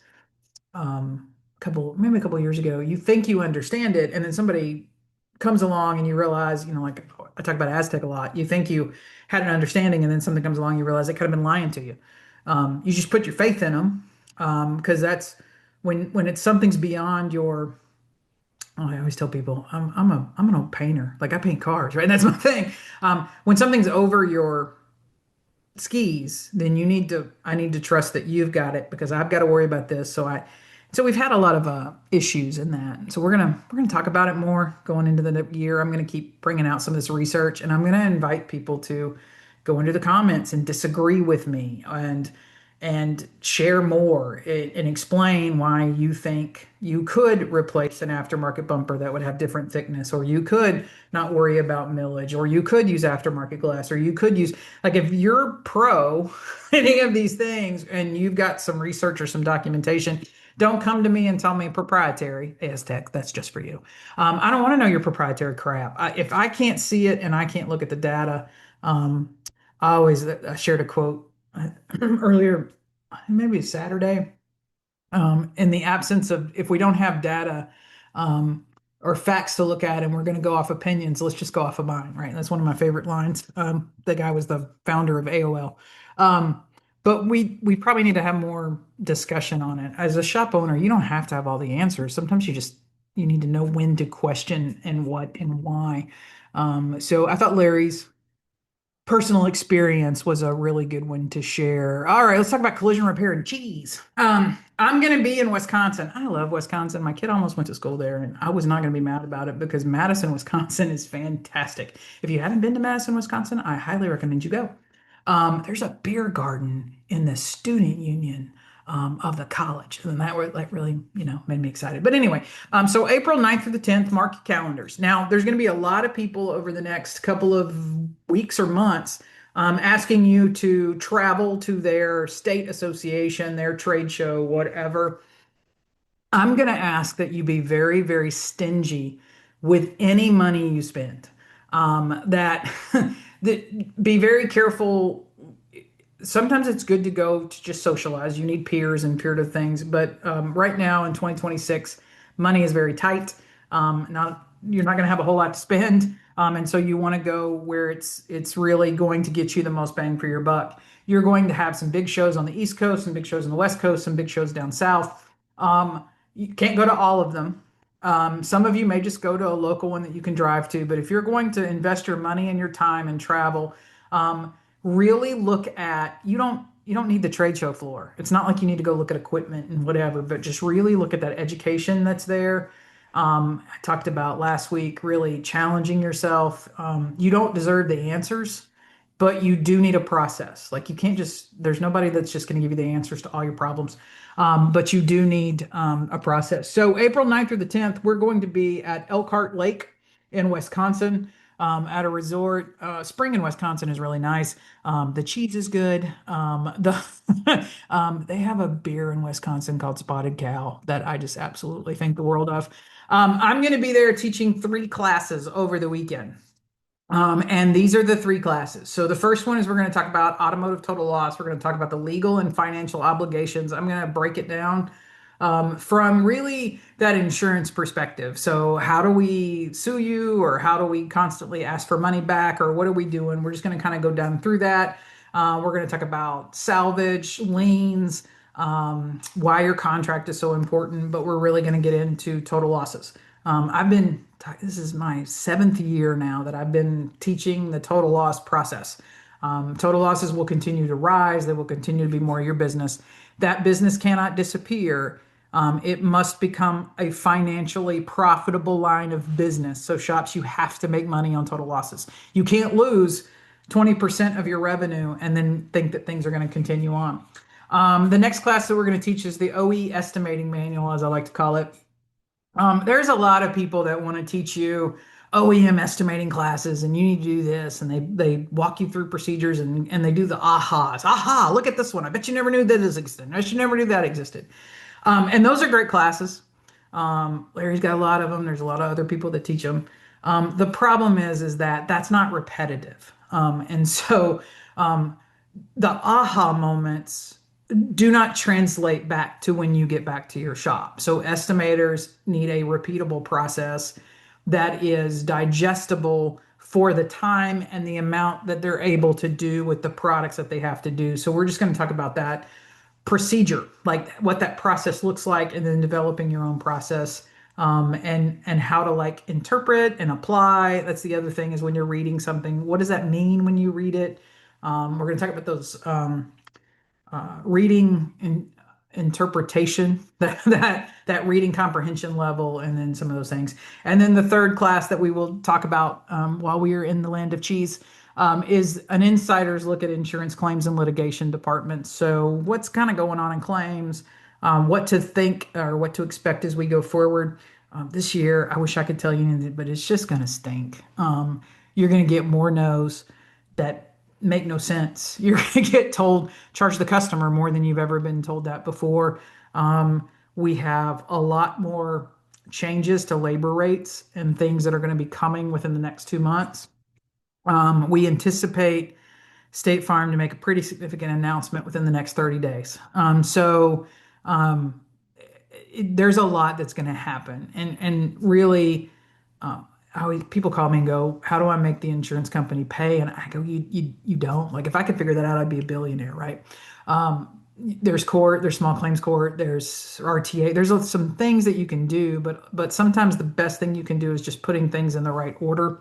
maybe a couple years ago. You think you understand it, and then somebody comes along and you realize, like I talk about Aztec a lot. You think you had an understanding, and then something comes along, you realize they could have been lying to you. You just put your faith in them, because that's when it's something's beyond your. Oh, I always tell people I'm an old painter. Like I paint cars, right? And that's my thing. When something's over your skis, then I need to trust that you've got it because I've got to worry about this. So we've had a lot of issues in that. So we're gonna talk about it more going into the year. I'm gonna keep bringing out some of this research, and I'm gonna invite people to go into the comments and disagree with me and share more and explain why you think you could replace an aftermarket bumper that would have different thickness, or you could not worry about millage, or you could use aftermarket glass, or you could use, like, if you're pro any of these things and you've got some research or some documentation, don't come to me and tell me proprietary Aztec. That's just for you. I don't want to know your proprietary crap. If I can't see it and I can't look at the data, I shared a quote earlier, maybe Saturday. In the absence of, if we don't have data or facts to look at and we're going to go off opinions, let's just go off of mine, right? That's one of my favorite lines. The guy was the founder of AOL. But we probably need to have more discussion on it. As a shop owner, you don't have to have all the answers. Sometimes you need to know when to question and what and why. So I thought Larry's personal experience was a really good one to share. All right, let's talk about collision repair and cheese. I'm going to be in Wisconsin. I love Wisconsin. My kid almost went to school there, and I was not going to be mad about it because Madison, Wisconsin is fantastic. If you haven't been to Madison, Wisconsin, I highly recommend you go. There's a beer garden in the student union of the college. And that really, made me excited. But anyway, so April 9th through the 10th, mark your calendars. Now, there's going to be a lot of people over the next couple of weeks or months asking you to travel to their state association, their trade show, whatever. I'm going to ask that you be very, very stingy with any money you spend. That, that be very careful. Sometimes it's good to go to just socialize. You need peers and peer to things. But right now in 2026, money is very tight. Not You're not going to have a whole lot to spend, and so you want to go where it's really going to get you the most bang for your buck. You're going to have some big shows on the East Coast, some big shows on the West Coast, some big shows down south. You can't go to all of them. Some of you may just go to a local one that you can drive to, but if you're going to invest your money and your time and travel, really look at, you don't need the trade show floor. It's not like you need to go look at equipment and whatever, but just really look at that education that's there. I talked about last week, really challenging yourself. You don't deserve the answers, but you do need a process. Like, you can't there's nobody that's just going to give you the answers to all your problems. But you do need a process. So April 9th through the 10th, we're going to be at Elkhart Lake in Wisconsin, at a resort. Spring in Wisconsin is really nice. The cheese is good. They have a beer in Wisconsin called Spotted Cow that I just absolutely think the world of. I'm going to be there teaching 3 classes over the weekend. And these are the 3 classes. So the first one is we're going to talk about automotive total loss. We're going to talk about the legal and financial obligations. I'm going to break it down from really that insurance perspective. So how do we sue you, or how do we constantly ask for money back, or what are we doing? We're just going to kind of go down through that. We're going to talk about salvage, liens, why your contract is so important, but we're really going to get into total losses. This is my 7th year now that I've been teaching the total loss process. Total losses will continue to rise. They will continue to be more of your business. That business cannot disappear. It must become a financially profitable line of business. So shops, you have to make money on total losses. You can't lose 20% of your revenue and then think that things are going to continue on. The next class that we're going to teach is the OE estimating manual, as I like to call it. There's a lot of people that want to teach you OEM estimating classes, and you need to do this, and they walk you through procedures, and they do the ahas. Aha, look at this one. I bet you never knew that this existed. I bet you never knew that existed. And those are great classes. Larry's got a lot of them. There's a lot of other people that teach them. The problem is that that's not repetitive. And so the aha moments do not translate back to when you get back to your shop. So estimators need a repeatable process that is digestible for the time and the amount that they're able to do with the products that they have to do. So we're just going to talk about that procedure, like what that process looks like, and then developing your own process, and how to like interpret and apply. That's the other thing, is when you're reading something, what does that mean when you read it? We're going to talk about those reading and interpretation, that reading comprehension level, and then some of those things. And then the third class that we will talk about while we are in the land of cheese is an insider's look at insurance claims and litigation departments. So what's kind of going on in claims, what to think or what to expect as we go forward. This year, I wish I could tell you anything, but it's just going to stink. You're going to get more no's that make no sense. You're going to get told, charge the customer more than you've ever been told that before. We have a lot more changes to labor rates and things that are going to be coming within the next 2 months. We anticipate State Farm to make a pretty significant announcement within the next 30 days. There's a lot that's going to happen. And really, people call me and go, "How do I make the insurance company pay?" And I go, "You don't. Like, if I could figure that out, I'd be a billionaire, right?" There's court, there's small claims court, there's RTA, there's some things that you can do, but sometimes the best thing you can do is just putting things in the right order,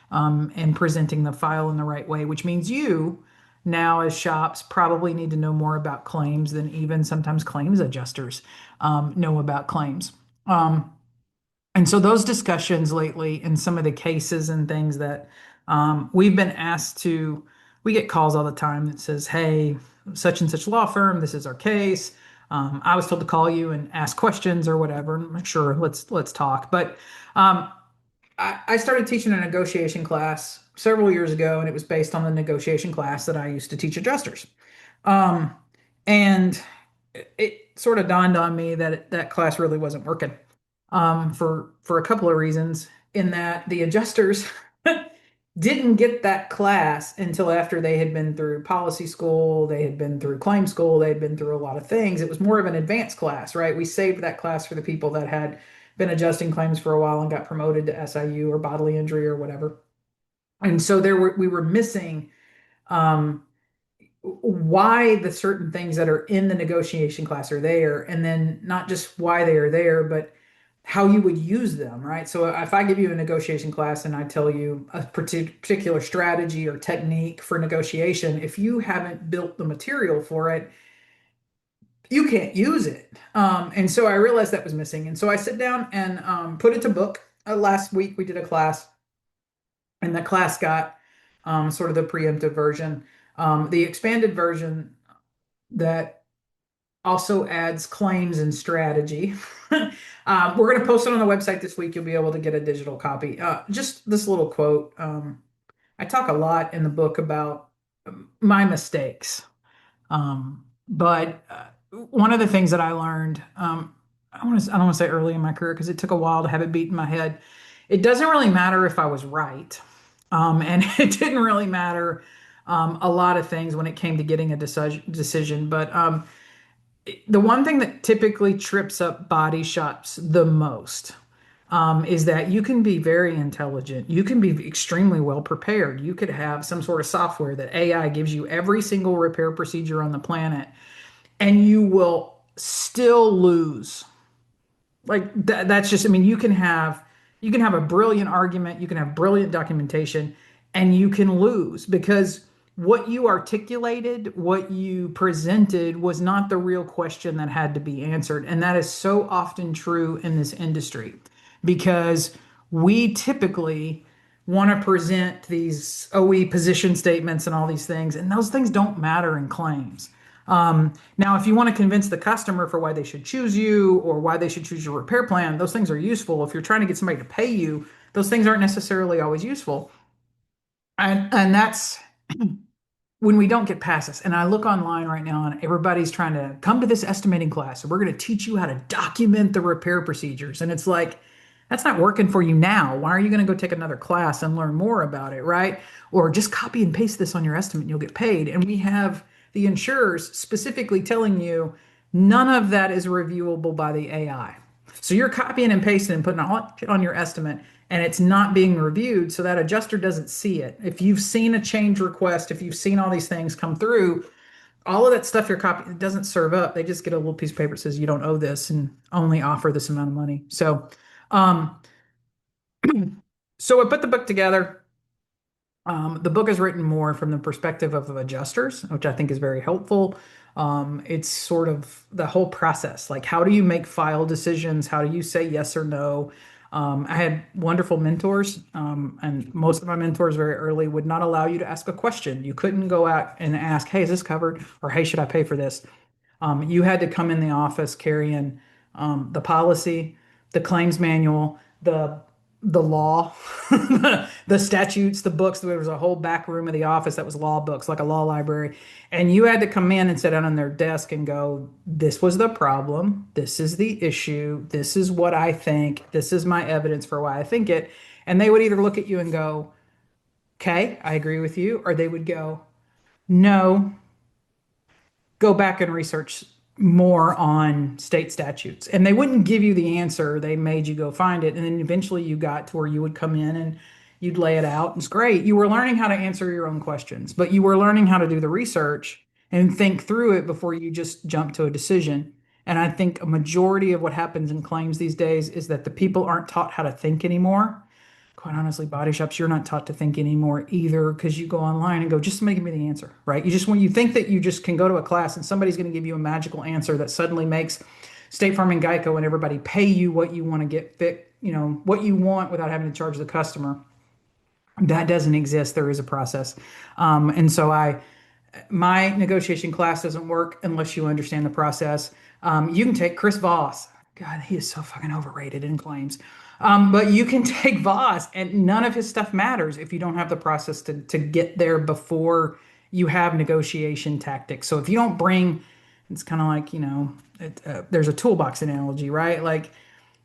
and presenting the file in the right way, which means you now as shops probably need to know more about claims than even sometimes claims adjusters know about claims. And so those discussions lately in some of the cases and things that we've been asked to, we get calls all the time that says, "Hey, such and such law firm, this is our case. I was told to call you and ask questions or whatever." And I'm like, "Sure, let's talk." But I started teaching a negotiation class several years ago, and it was based on the negotiation class that I used to teach adjusters. Um, and it sort of dawned on me that that class really wasn't working, for a couple of reasons. In that the adjusters didn't get that class until after they had been through policy school, they had been through claim school, they had been through a lot of things. It was more of an advanced class, right? We saved that class for the people that had been adjusting claims for a while and got promoted to SIU or bodily injury or whatever. And so we were missing um, why the certain things that are in the negotiation class are there, and then not just why they are there, but how you would use them, right? So if I give you a negotiation class and I tell you a particular strategy or technique for negotiation, if you haven't built the material for it, you can't use it. And so I realized that was missing. And so I sit down and put it to book. Last week we did a class, and the class got sort of the preemptive version. The expanded version that also adds claims and strategy. We're going to post it on the website this week. You'll be able to get a digital copy. Just this little quote. I talk a lot in the book about my mistakes. But one of the things that I learned, I don't want to say early in my career because it took a while to have it beat in my head. It doesn't really matter if I was right. And it didn't really matter a lot of things when it came to getting a decision. But the one thing that typically trips up body shops the most is that you can be very intelligent. You can be extremely well prepared. You could have some sort of software that AI gives you every single repair procedure on the planet, and you will still lose. Like that's just, I mean, you can have a brilliant argument, you can have brilliant documentation, and you can lose because what you articulated, what you presented was not the real question that had to be answered. And that is so often true in this industry because we typically want to present these OE position statements and all these things, and those things don't matter in claims. Now, if you want to convince the customer for why they should choose you or why they should choose your repair plan, those things are useful. If you're trying to get somebody to pay you, those things aren't necessarily always useful. And that's when we don't get past this. And I look online right now and everybody's trying to come to this estimating class. And we're going to teach you how to document the repair procedures. And it's like, that's not working for you now. Why are you going to go take another class and learn more about it, right? Or just copy and paste this on your estimate and you'll get paid. And we have the insurers specifically telling you none of that is reviewable by the AI. So you're copying and pasting and putting it on your estimate, and it's not being reviewed, so that adjuster doesn't see it. If you've seen a change request, if you've seen all these things come through, all of that stuff you're copying it doesn't serve up. They just get a little piece of paper that says you don't owe this and only offer this amount of money. Um, so I put the book together. The book is written more from the perspective of adjusters, which I think is very helpful. It's sort of the whole process. Like, how do you make file decisions? How do you say yes or no? I had wonderful mentors, and most of my mentors very early would not allow you to ask a question. You couldn't go out and ask, "Hey, is this covered?" or "Hey, should I pay for this?" You had to come in the office carrying the policy, the claims manual, the law, the statutes, the books. There was a whole back room of the office that was law books, like a law library. And you had to come in and sit down on their desk and go, "This was the problem. This is the issue. This is what I think. This is my evidence for why I think it." And they would either look at you and go, "Okay, I agree with you," or they would go, "No, go back and research more on state statutes." And they wouldn't give you the answer. They made you go find it. And then eventually you got to where you would come in and you'd lay it out. It's great. You were learning how to answer your own questions, but you were learning how to do the research and think through it before you just jump to a decision. And I think a majority of what happens in claims these days is that the people aren't taught how to think anymore. Quite honestly, body shops, you're not taught to think anymore either, because you go online and go, "Just somebody give me the answer," right? You just, when you think that you just can go to a class and somebody's going to give you a magical answer that suddenly makes State Farm and GEICO and everybody pay you what you want to get fit, what you want without having to charge the customer. That doesn't exist. There is a process. And so my negotiation class doesn't work unless you understand the process. You can take Chris Voss. God, he is so fucking overrated in claims. But you can take Voss, and none of his stuff matters if you don't have the process to get there before you have negotiation tactics. So if you don't bring, it's kind of like, there's a toolbox analogy, right? Like,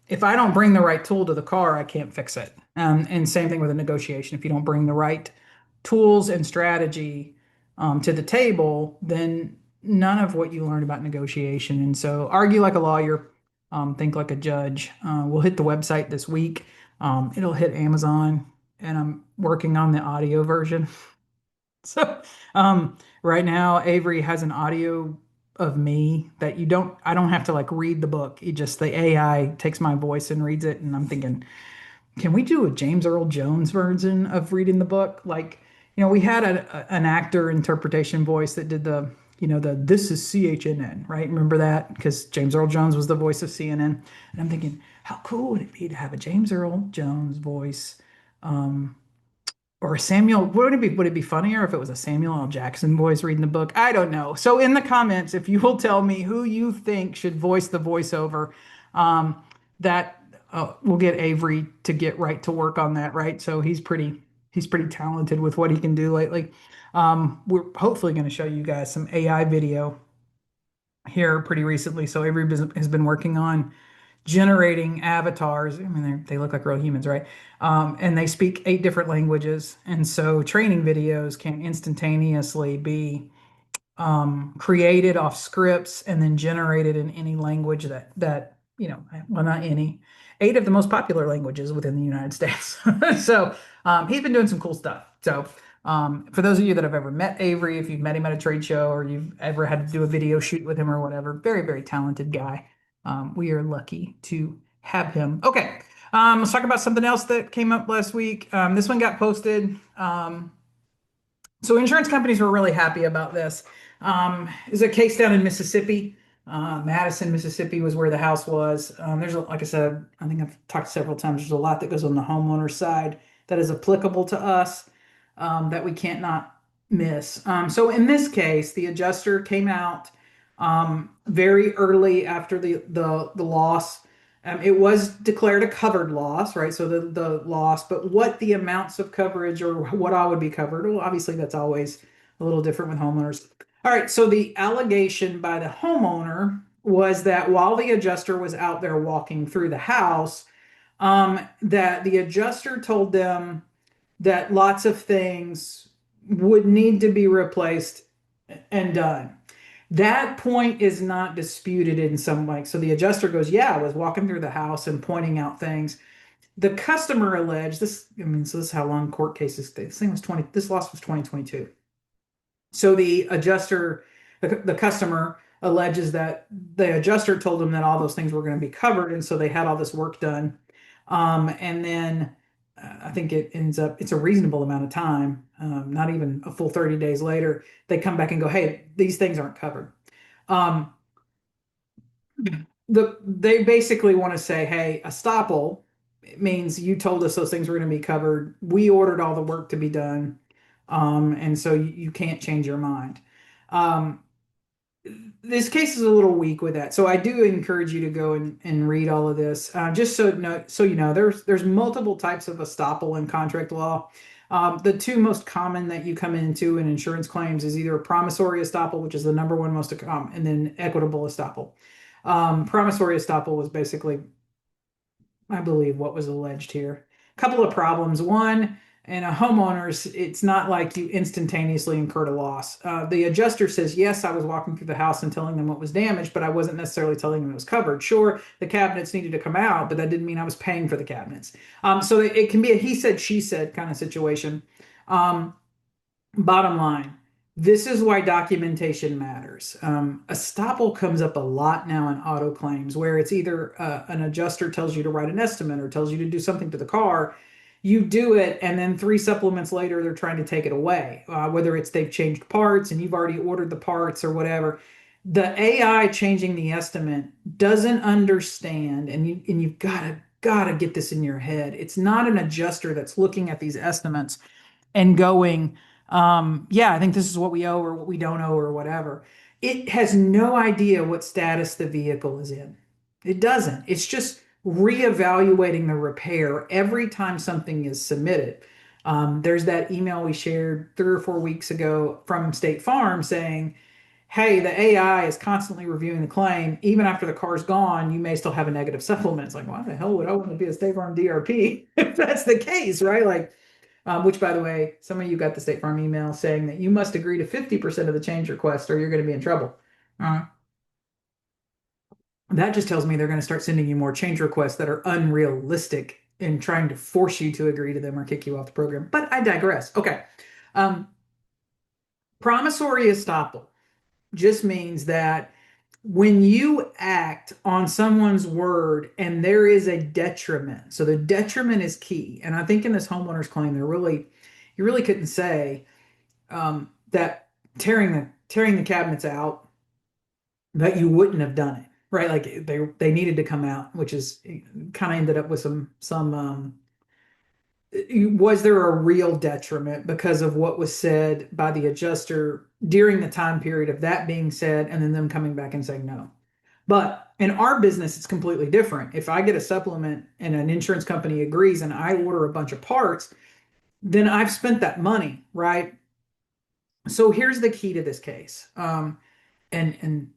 if I don't bring the right tool to the car, I can't fix it. And same thing with a negotiation. If you don't bring the right tools and strategy to the table, then none of what you learn about negotiation. And so, argue like a lawyer, think like a judge. We'll hit the website this week. It'll hit Amazon, and I'm working on the audio version. So, right now, Avery has an audio of me that I don't have to like read the book. The AI takes my voice and reads it. And I'm thinking, can we do a James Earl Jones version of reading the book? Like, we had an actor interpretation voice that did the "this is CHNN," right? Remember that? Because James Earl Jones was the voice of CNN. And I'm thinking, how cool would it be to have a James Earl Jones voice? Or a Samuel, would it be funnier if it was a Samuel L. Jackson voice reading the book? I don't know. So in the comments, if you will tell me who you think should voice the voiceover, that we'll get Avery to get right to work on that, right? So he's pretty talented with what he can do lately. We're hopefully going to show you guys some AI video here pretty recently. So Avery has been working on generating avatars. I mean, they look like real humans, right? And they speak 8 different languages. And so training videos can instantaneously be created off scripts and then generated in any language that well, not any, 8 of the most popular languages within the United States. So he's been doing some cool stuff. So for those of you that have ever met Avery, if you've met him at a trade show or you've ever had to do a video shoot with him or whatever, very, very talented guy. We are lucky to have him. Okay, let's talk about something else that came up last week. This one got posted. So insurance companies were really happy about this. There's a case down in Mississippi. Madison, Mississippi was where the house was. Like I said, I think I've talked several times, there's a lot that goes on the homeowner side that is applicable to us, that we can't not, miss. So in this case, the adjuster came out very early after the loss. It was declared a covered loss, right? So the loss, but what the amounts of coverage or what all would be covered, well, obviously that's always a little different with homeowners. All right, so the allegation by the homeowner was that while the adjuster was out there walking through the house, that the adjuster told them that lots of things would need to be replaced and done. That point is not disputed in some way. So the adjuster goes, yeah, I was walking through the house and pointing out things. The customer alleged this, I mean, so this is how long court cases, this thing was 20, this loss was 2022. So the adjuster, the customer alleges that the adjuster told them that all those things were going to be covered. And so they had all this work done. And then I think it ends up, it's a reasonable amount of time, not even a full 30 days later, they come back and go, hey, these things aren't covered. Um, they basically want to say, hey, estoppel means you told us those things were going to be covered. We ordered all the work to be done. And so you can't change your mind. Um, this case is a little weak with that. So I do encourage you to go and read all of this. Just so you know, there's multiple types of estoppel in contract law. The two most common that you come into in insurance claims is either promissory estoppel, which is the number one most common, and then equitable estoppel. Promissory estoppel was basically, I believe, what was alleged here. A couple of problems. One, in a homeowner's, it's not like you instantaneously incurred a loss. The adjuster says, yes, I was walking through the house and telling them what was damaged, but I wasn't necessarily telling them it was covered. Sure, the cabinets needed to come out, but that didn't mean I was paying for the cabinets. So it can be a he said, she said kind of situation. Um, Bottom line, this is why documentation matters. Estoppel comes up a lot now in auto claims where it's either an adjuster tells you to write an estimate or tells you to do something to the car. You do it, and then three supplements later, they're trying to take it away. Whether it's they've changed parts and you've already ordered the parts or whatever. The AI changing the estimate doesn't understand, and you've gotta get this in your head. It's not an adjuster that's looking at these estimates and going, yeah, I think this is what we owe or what we don't owe or whatever. It has no idea what status the vehicle is in. It doesn't. It's just reevaluating the repair every time something is submitted. There's that email we shared 3 or 4 weeks ago from State Farm saying, hey, the AI is constantly reviewing the claim. Even after the car's gone, you may still have a negative supplement. It's like, why the hell would I want to be a State Farm DRP if that's the case, right? Like, which, by the way, some of you got the State Farm email saying that you must agree to 50% of the change request or you're going to be in trouble. Uh, that just tells me they're going to start sending you more change requests that are unrealistic and trying to force you to agree to them or kick you off the program. But I digress. Okay. Um, Promissory estoppel just means that when you act on someone's word and there is a detriment, so the detriment is key. And I think in this homeowner's claim, you really couldn't say that tearing the cabinets out that you wouldn't have done it, right? Like they needed to come out, which is kind of ended up with some was there a real detriment because of what was said by the adjuster during the time period of that being said, and then them coming back and saying no? But in our business, it's completely different. If I get a supplement and an insurance company agrees and I order a bunch of parts, then I've spent that money, right? So here's the key to this case. And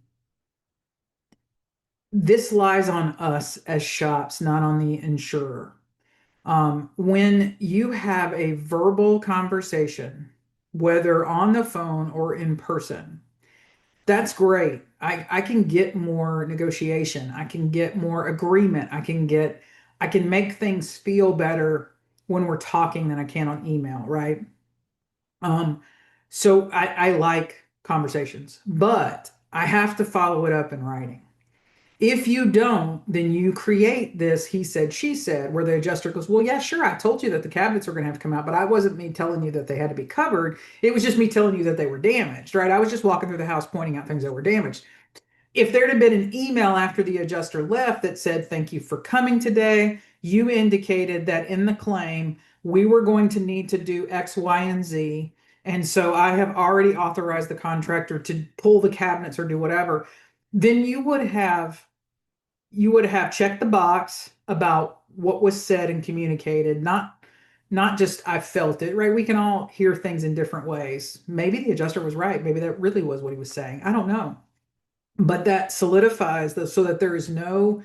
this lies on us as shops, not on the insurer. When you have a verbal conversation, whether on the phone or in person, that's great. I can get more negotiation. I can get more agreement. I can make things feel better when we're talking than I can on email, right? Um, so I like conversations, but I have to follow it up in writing. If you don't, then you create this he said, she said, where the adjuster goes, well, yeah, sure, I told you that the cabinets were going to have to come out, but I wasn't me telling you that they had to be covered. It was just me telling you that they were damaged, right? I was just walking through the house pointing out things that were damaged. If there'd have been an email after the adjuster left that said, thank you for coming today, you indicated that in the claim, we were going to need to do X, Y, and Z. And so I have already authorized the contractor to pull the cabinets or do whatever. Then you would have checked the box about what was said and communicated, not just I felt it, right? We can all hear things in different ways. Maybe the adjuster was right. Maybe that really was what he was saying. I don't know. But that solidifies so that there is no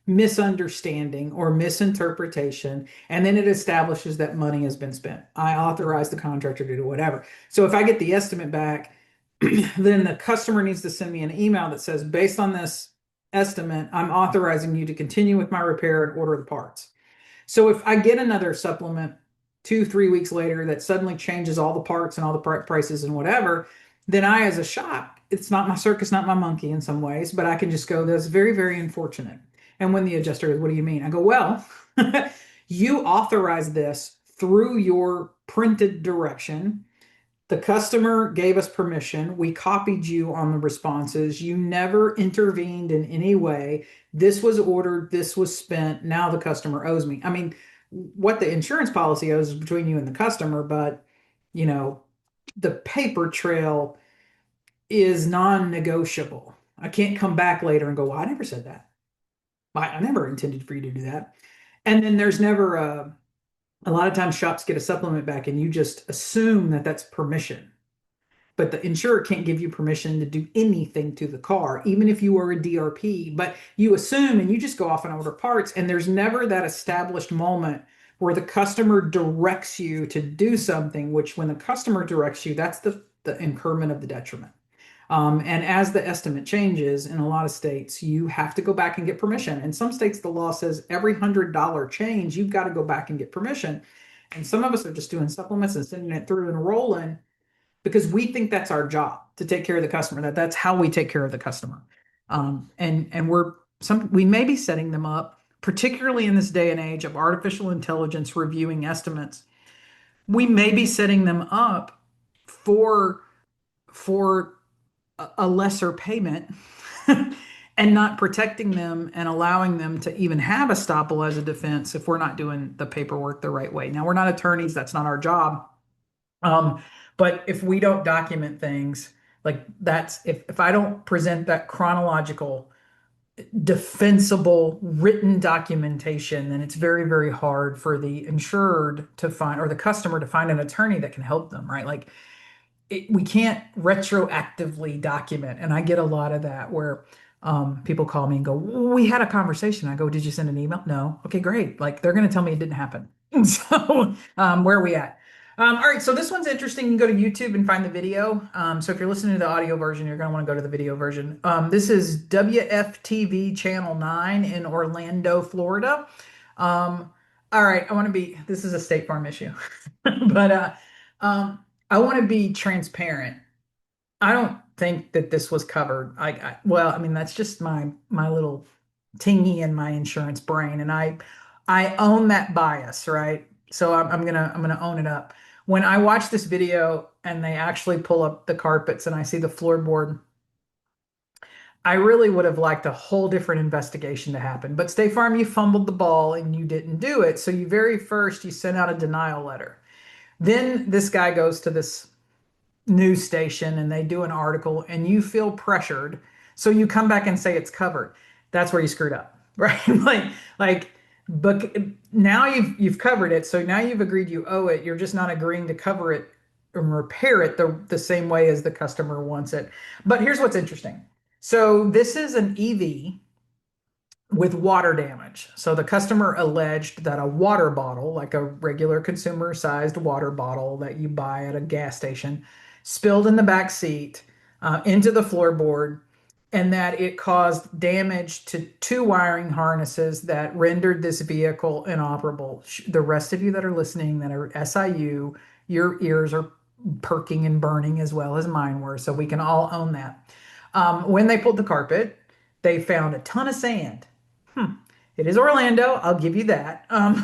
misunderstanding or misinterpretation. And then it establishes that money has been spent. I authorize the contractor to do whatever. So if I get the estimate back, then the customer needs to send me an email that says, based on this estimate, I'm authorizing you to continue with my repair and order the parts. So if I get another supplement 2, 3 weeks later that suddenly changes all the parts and all the prices and whatever, then I, as a shop, it's not my circus, not my monkey in some ways, but I can just go, that's very, very unfortunate. And when the adjuster goes, what do you mean? I go, well, you authorize this through your printed direction. The customer gave us permission. We copied you on the responses. You never intervened in any way. This was ordered. This was spent. Now the customer owes me. I mean, what the insurance policy owes is between you and the customer, but you know, the paper trail is non-negotiable. I can't come back later and go, well, I never said that. I never intended for you to do that. And then there's never a lot of times shops get a supplement back and you just assume that that's permission. But the insurer can't give you permission to do anything to the car, even if you were a DRP. But you assume and you just go off and order parts, and there's never that established moment where the customer directs you to do something, which when the customer directs you, that's the incurment of the detriment. And as the estimate changes in a lot of states, you have to go back and get permission. In some states, the law says every $100 change, you've got to go back and get permission. And some of us are just doing supplements and sending it through and rolling because we think that's our job to take care of the customer. That's how we take care of the customer. And we may be setting them up, particularly in this day and age of artificial intelligence reviewing estimates. We may be setting them up for for a lesser payment and not protecting them and allowing them to even have estoppel as a defense if we're not doing the paperwork the right way. Now, we're not attorneys, that's not our job. Um, but if we don't document things, like that's if I don't present that chronological, defensible written documentation, then it's very, very hard for the insured to find or the customer to find an attorney that can help them, right? Like we can't retroactively document. And I get a lot of that where people call me and go, we had a conversation. I go, did you send an email? No. Okay, great. Like they're going to tell me it didn't happen. So where are we at? All right, so this one's interesting. You can go to YouTube and find the video. So if you're listening to the audio version, you're going to want to go to the video version. This is WFTV Channel 9 in Orlando, Florida. All right, this is a State Farm issue, but I want to be transparent. I don't think that this was covered. Well, I mean, that's just my little tingy in my insurance brain, and I own that bias, right? So I'm gonna own it up. When I watch this video and they actually pull up the carpets and I see the floorboard, I really would have liked a whole different investigation to happen. But State Farm, you fumbled the ball and you didn't do it. So you sent out a denial letter. Then this guy goes to this news station and they do an article and you feel pressured. So you come back and say it's covered. That's where you screwed up, right? like, but now you've covered it. So now you've agreed you owe it. You're just not agreeing to cover it and repair it the same way as the customer wants it. But here's what's interesting. So this is an EV with water damage. So the customer alleged that a water bottle, like a regular consumer sized water bottle that you buy at a gas station, spilled in the back seat into the floorboard, and that it caused damage to two wiring harnesses that rendered this vehicle inoperable. The rest of you that are listening that are SIU, your ears are perking and burning as well as mine were. So we can all own that. When they pulled the carpet, they found a ton of sand. It is Orlando, I'll give you that. And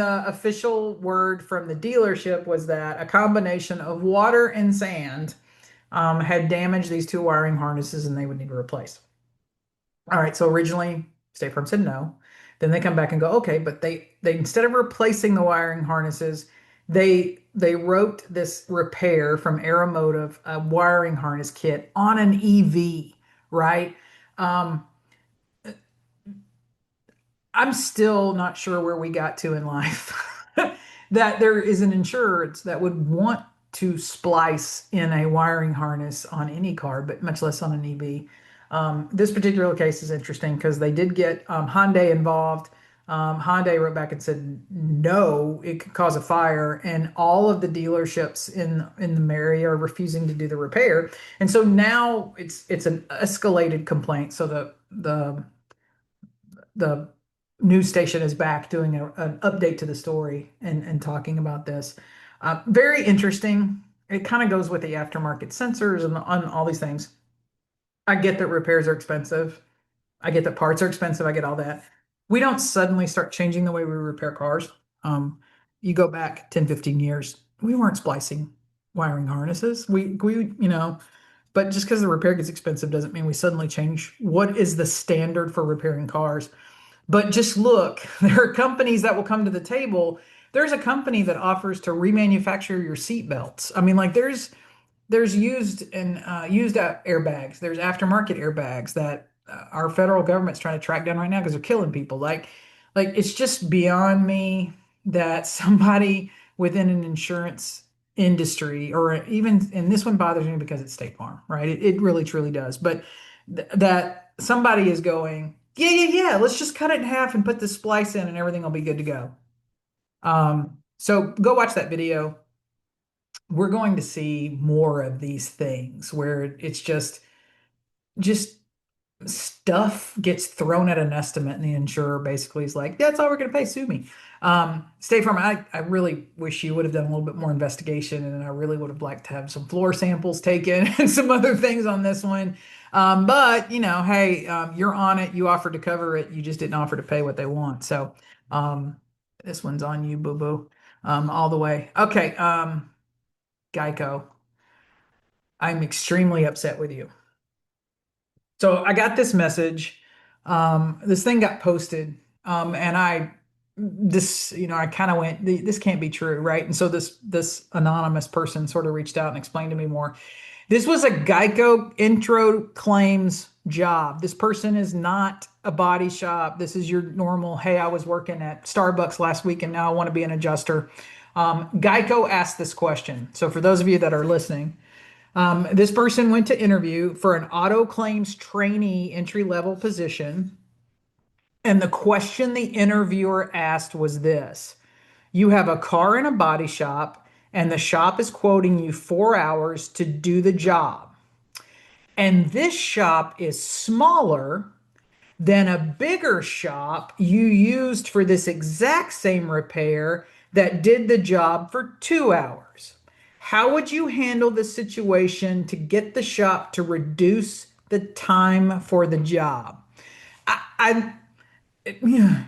the official word from the dealership was that a combination of water and sand had damaged these two wiring harnesses and they would need to replace. All right, so originally State Farm said no. Then they come back and go, okay, but they instead of replacing the wiring harnesses, They wrote this repair from Aeromotive, a wiring harness kit on an EV, right? Um, I'm still not sure where we got to in life that there is an insurer that would want to splice in a wiring harness on any car, but much less on an EV. This particular case is interesting because they did get Hyundai involved. Hyundai wrote back and said no, it could cause a fire, and all of the dealerships in the area are refusing to do the repair. And so now it's an escalated complaint. So the news station is back doing an update to the story and talking about this. Very interesting. It kind of goes with the aftermarket sensors and on all these things. I get that repairs are expensive. I get that parts are expensive. I get all that. We don't suddenly start changing the way we repair cars. Um, you go back 10, 15 years, we weren't splicing wiring harnesses. But just because the repair gets expensive doesn't mean we suddenly change what is the standard for repairing cars. But just look, there are companies that will come to the table. There's a company that offers to remanufacture your seat belts. I mean, like there's used airbags. There's aftermarket airbags that our federal government's trying to track down right now because they're killing people. Like it's just beyond me that somebody within an insurance industry, or even, and this one bothers me because it's State Farm, right? It really truly does. But that somebody is going, yeah, yeah, yeah, let's just cut it in half and put the splice in and everything will be good to go. So go watch that video. We're going to see more of these things where it's just stuff gets thrown at an estimate and the insurer basically is like, that's all we're going to pay, sue me. State Farm, I really wish you would have done a little bit more investigation, and I really would have liked to have some floor samples taken and some other things on this one. But hey, you're on it, you offered to cover it, you just didn't offer to pay what they want. So um, this one's on you, boo-boo, all the way. Okay, GEICO, I'm extremely upset with you. So I got this message. This thing got posted, and I kind of went, this can't be true, right? And so this anonymous person sort of reached out and explained to me more. This was a GEICO intro claims job. This person is not a body shop. This is your normal, hey, I was working at Starbucks last week and now I want to be an adjuster. GEICO asked this question. So for those of you that are listening, this person went to interview for an auto claims trainee entry level position. And the question the interviewer asked was this: you have a car in a body shop, and the shop is quoting you 4 hours to do the job. And this shop is smaller than a bigger shop you used for this exact same repair that did the job for 2 hours. How would you handle the situation to get the shop to reduce the time for the job? I yeah,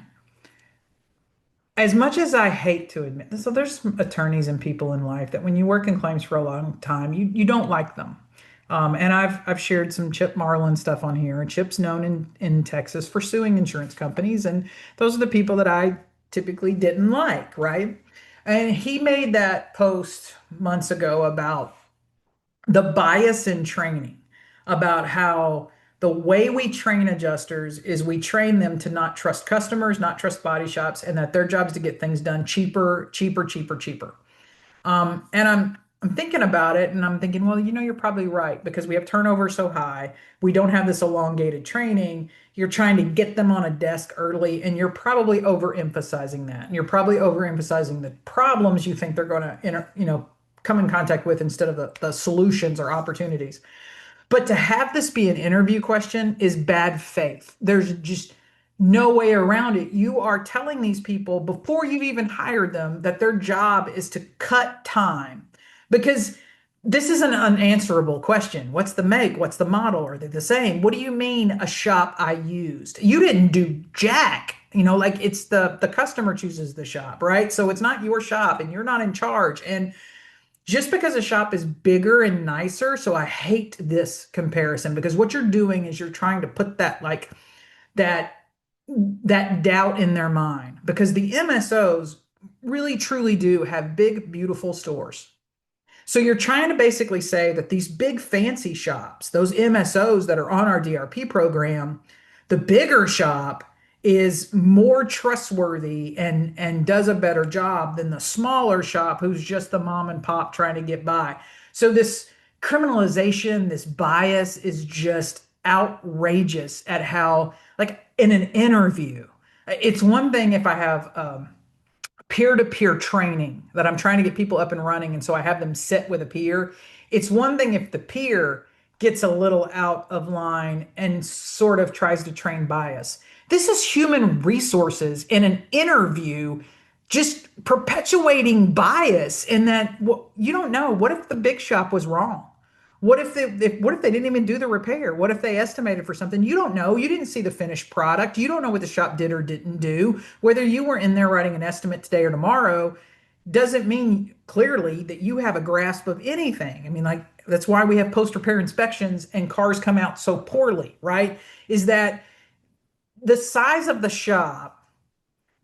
as much as I hate to admit this, so there's some attorneys and people in life that when you work in claims for a long time, you don't like them. And I've shared some Chip Marlin stuff on here, and Chip's known in Texas for suing insurance companies, and those are the people that I typically didn't like, right? And he made that post months ago about the bias in training, about how the way we train adjusters is we train them to not trust customers, not trust body shops, and that their job is to get things done cheaper, cheaper, cheaper, cheaper. And I'm thinking about it, and I'm thinking, well, you're probably right because we have turnover so high. We don't have this elongated training. You're trying to get them on a desk early, and you're probably overemphasizing that. And you're probably overemphasizing the problems you think they're going to, come in contact with instead of the solutions or opportunities. But to have this be an interview question is bad faith. There's just no way around it. You are telling these people before you've even hired them that their job is to cut time, because this is an unanswerable question. What's the make? What's the model? Are they the same? What do you mean a shop I used? You didn't do jack. Like it's the customer chooses the shop, right? So it's not your shop and you're not in charge. And just because a shop is bigger and nicer, so I hate this comparison because what you're doing is you're trying to put that that doubt in their mind, because the MSOs really truly do have big, beautiful stores. So you're trying to basically say that these big fancy shops, those MSOs that are on our DRP program, the bigger shop is more trustworthy and does a better job than the smaller shop who's just the mom and pop trying to get by. So this criminalization, this bias is just outrageous at how, like in an interview, it's one thing if I have peer-to-peer training that I'm trying to get people up and running. And so I have them sit with a peer. It's one thing if the peer gets a little out of line and sort of tries to train bias. This is human resources in an interview, just perpetuating bias in that you don't know. What if the big shop was wrong? What if they didn't even do the repair? What if they estimated for something? You don't know. You didn't see the finished product. You don't know what the shop did or didn't do. Whether you were in there writing an estimate today or tomorrow doesn't mean clearly that you have a grasp of anything. I mean, like that's why we have post repair inspections and cars come out so poorly, right? Is that the size of the shop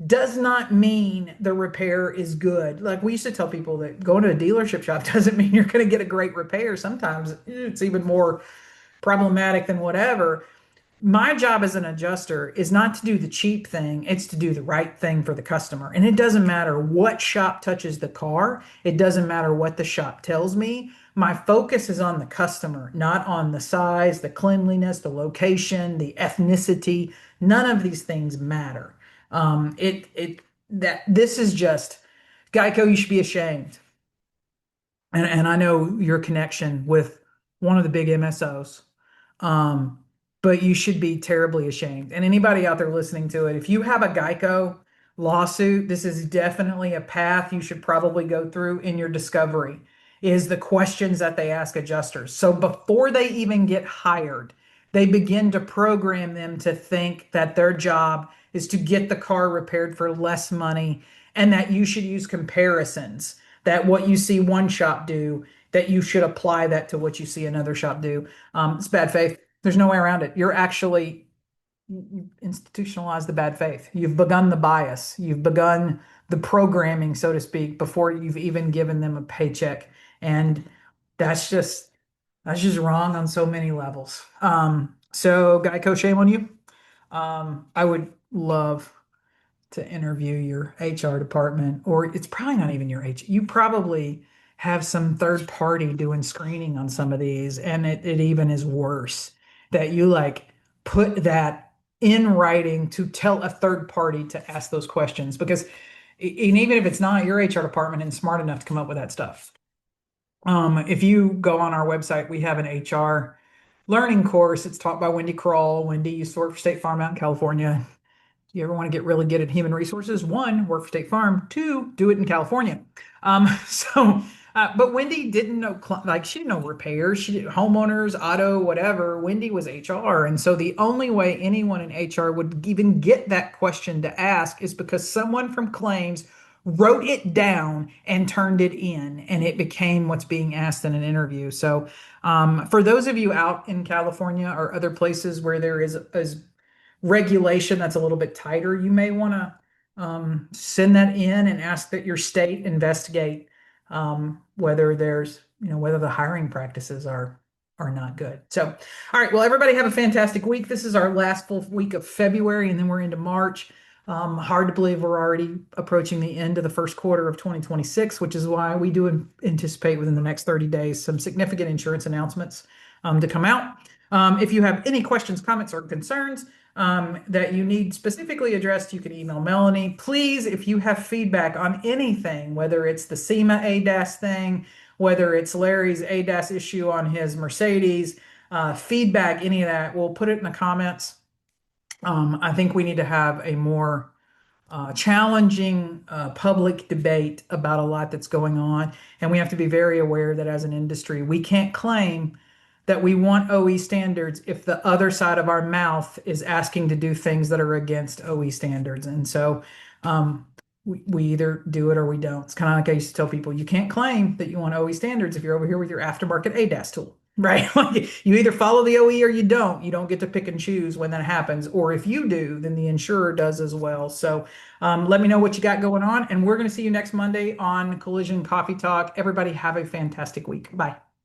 does not mean the repair is good. Like we used to tell people that going to a dealership shop doesn't mean you're going to get a great repair. Sometimes it's even more problematic than whatever. My job as an adjuster is not to do the cheap thing, it's to do the right thing for the customer. And it doesn't matter what shop touches the car, it doesn't matter what the shop tells me. My focus is on the customer, not on the size, the cleanliness, the location, the ethnicity. None of these things matter. That this is just Geico, you should be ashamed. And I know your connection with one of the big MSOs. Um, but you should be terribly ashamed. And anybody out there listening to it, if you have a Geico lawsuit, this is definitely a path you should probably go through in your discovery, is the questions that they ask adjusters. So before they even get hired, they begin to program them to think that their job is to get the car repaired for less money and that you should use comparisons, that what you see one shop do, that you should apply that to what you see another shop do. It's bad faith. There's no way around it. You're actually you institutionalized the bad faith. You've begun the bias. You've begun the programming, so to speak, before you've even given them a paycheck. And that's just that's just wrong on so many levels. So Geico, shame on you. I would love to interview your HR department, or it's probably not even your HR. You probably have some third party doing screening on some of these, and it even is worse that you like put that in writing to tell a third party to ask those questions because and even if it's not your HR department and smart enough to come up with that stuff. If you go on our website, we have an HR learning course. It's taught by Wendy Kroll. Wendy used to work for State Farm out in California. You ever want to get really good at human resources? One, work for State Farm. Two, do it in California. But Wendy didn't know, like, she didn't know repairs. She did homeowners, auto, whatever. Wendy was HR. And so the only way anyone in HR would even get that question to ask is because someone from claims wrote it down and turned it in, and it became what's being asked in an interview. So, for those of you out in California or other places where there is regulation that's a little bit tighter, you may want to send that in and ask that your state investigate whether there's, whether the hiring practices are not good. So, all right, well, everybody have a fantastic week. This is our last full week of February, and then we're into March. Hard to believe we're already approaching the end of the first quarter of 2026, which is why we do anticipate within the next 30 days some significant insurance announcements to come out. If you have any questions, comments, or concerns that you need specifically addressed, you can email Melanie. Please, if you have feedback on anything, whether it's the SEMA ADAS thing, whether it's Larry's ADAS issue on his Mercedes, feedback, any of that, we'll put it in the comments. I think we need to have a more challenging public debate about a lot that's going on. And we have to be very aware that as an industry, we can't claim that we want OE standards if the other side of our mouth is asking to do things that are against OE standards. And so we either do it or we don't. It's kind of like I used to tell people, you can't claim that you want OE standards if you're over here with your aftermarket ADAS tool. Right. Like you either follow the OE or you don't. You don't get to pick and choose when that happens. Or if you do, then the insurer does as well. So let me know what you got going on. And we're going to see you next Monday on Collision Coffee Talk. Everybody have a fantastic week. Bye.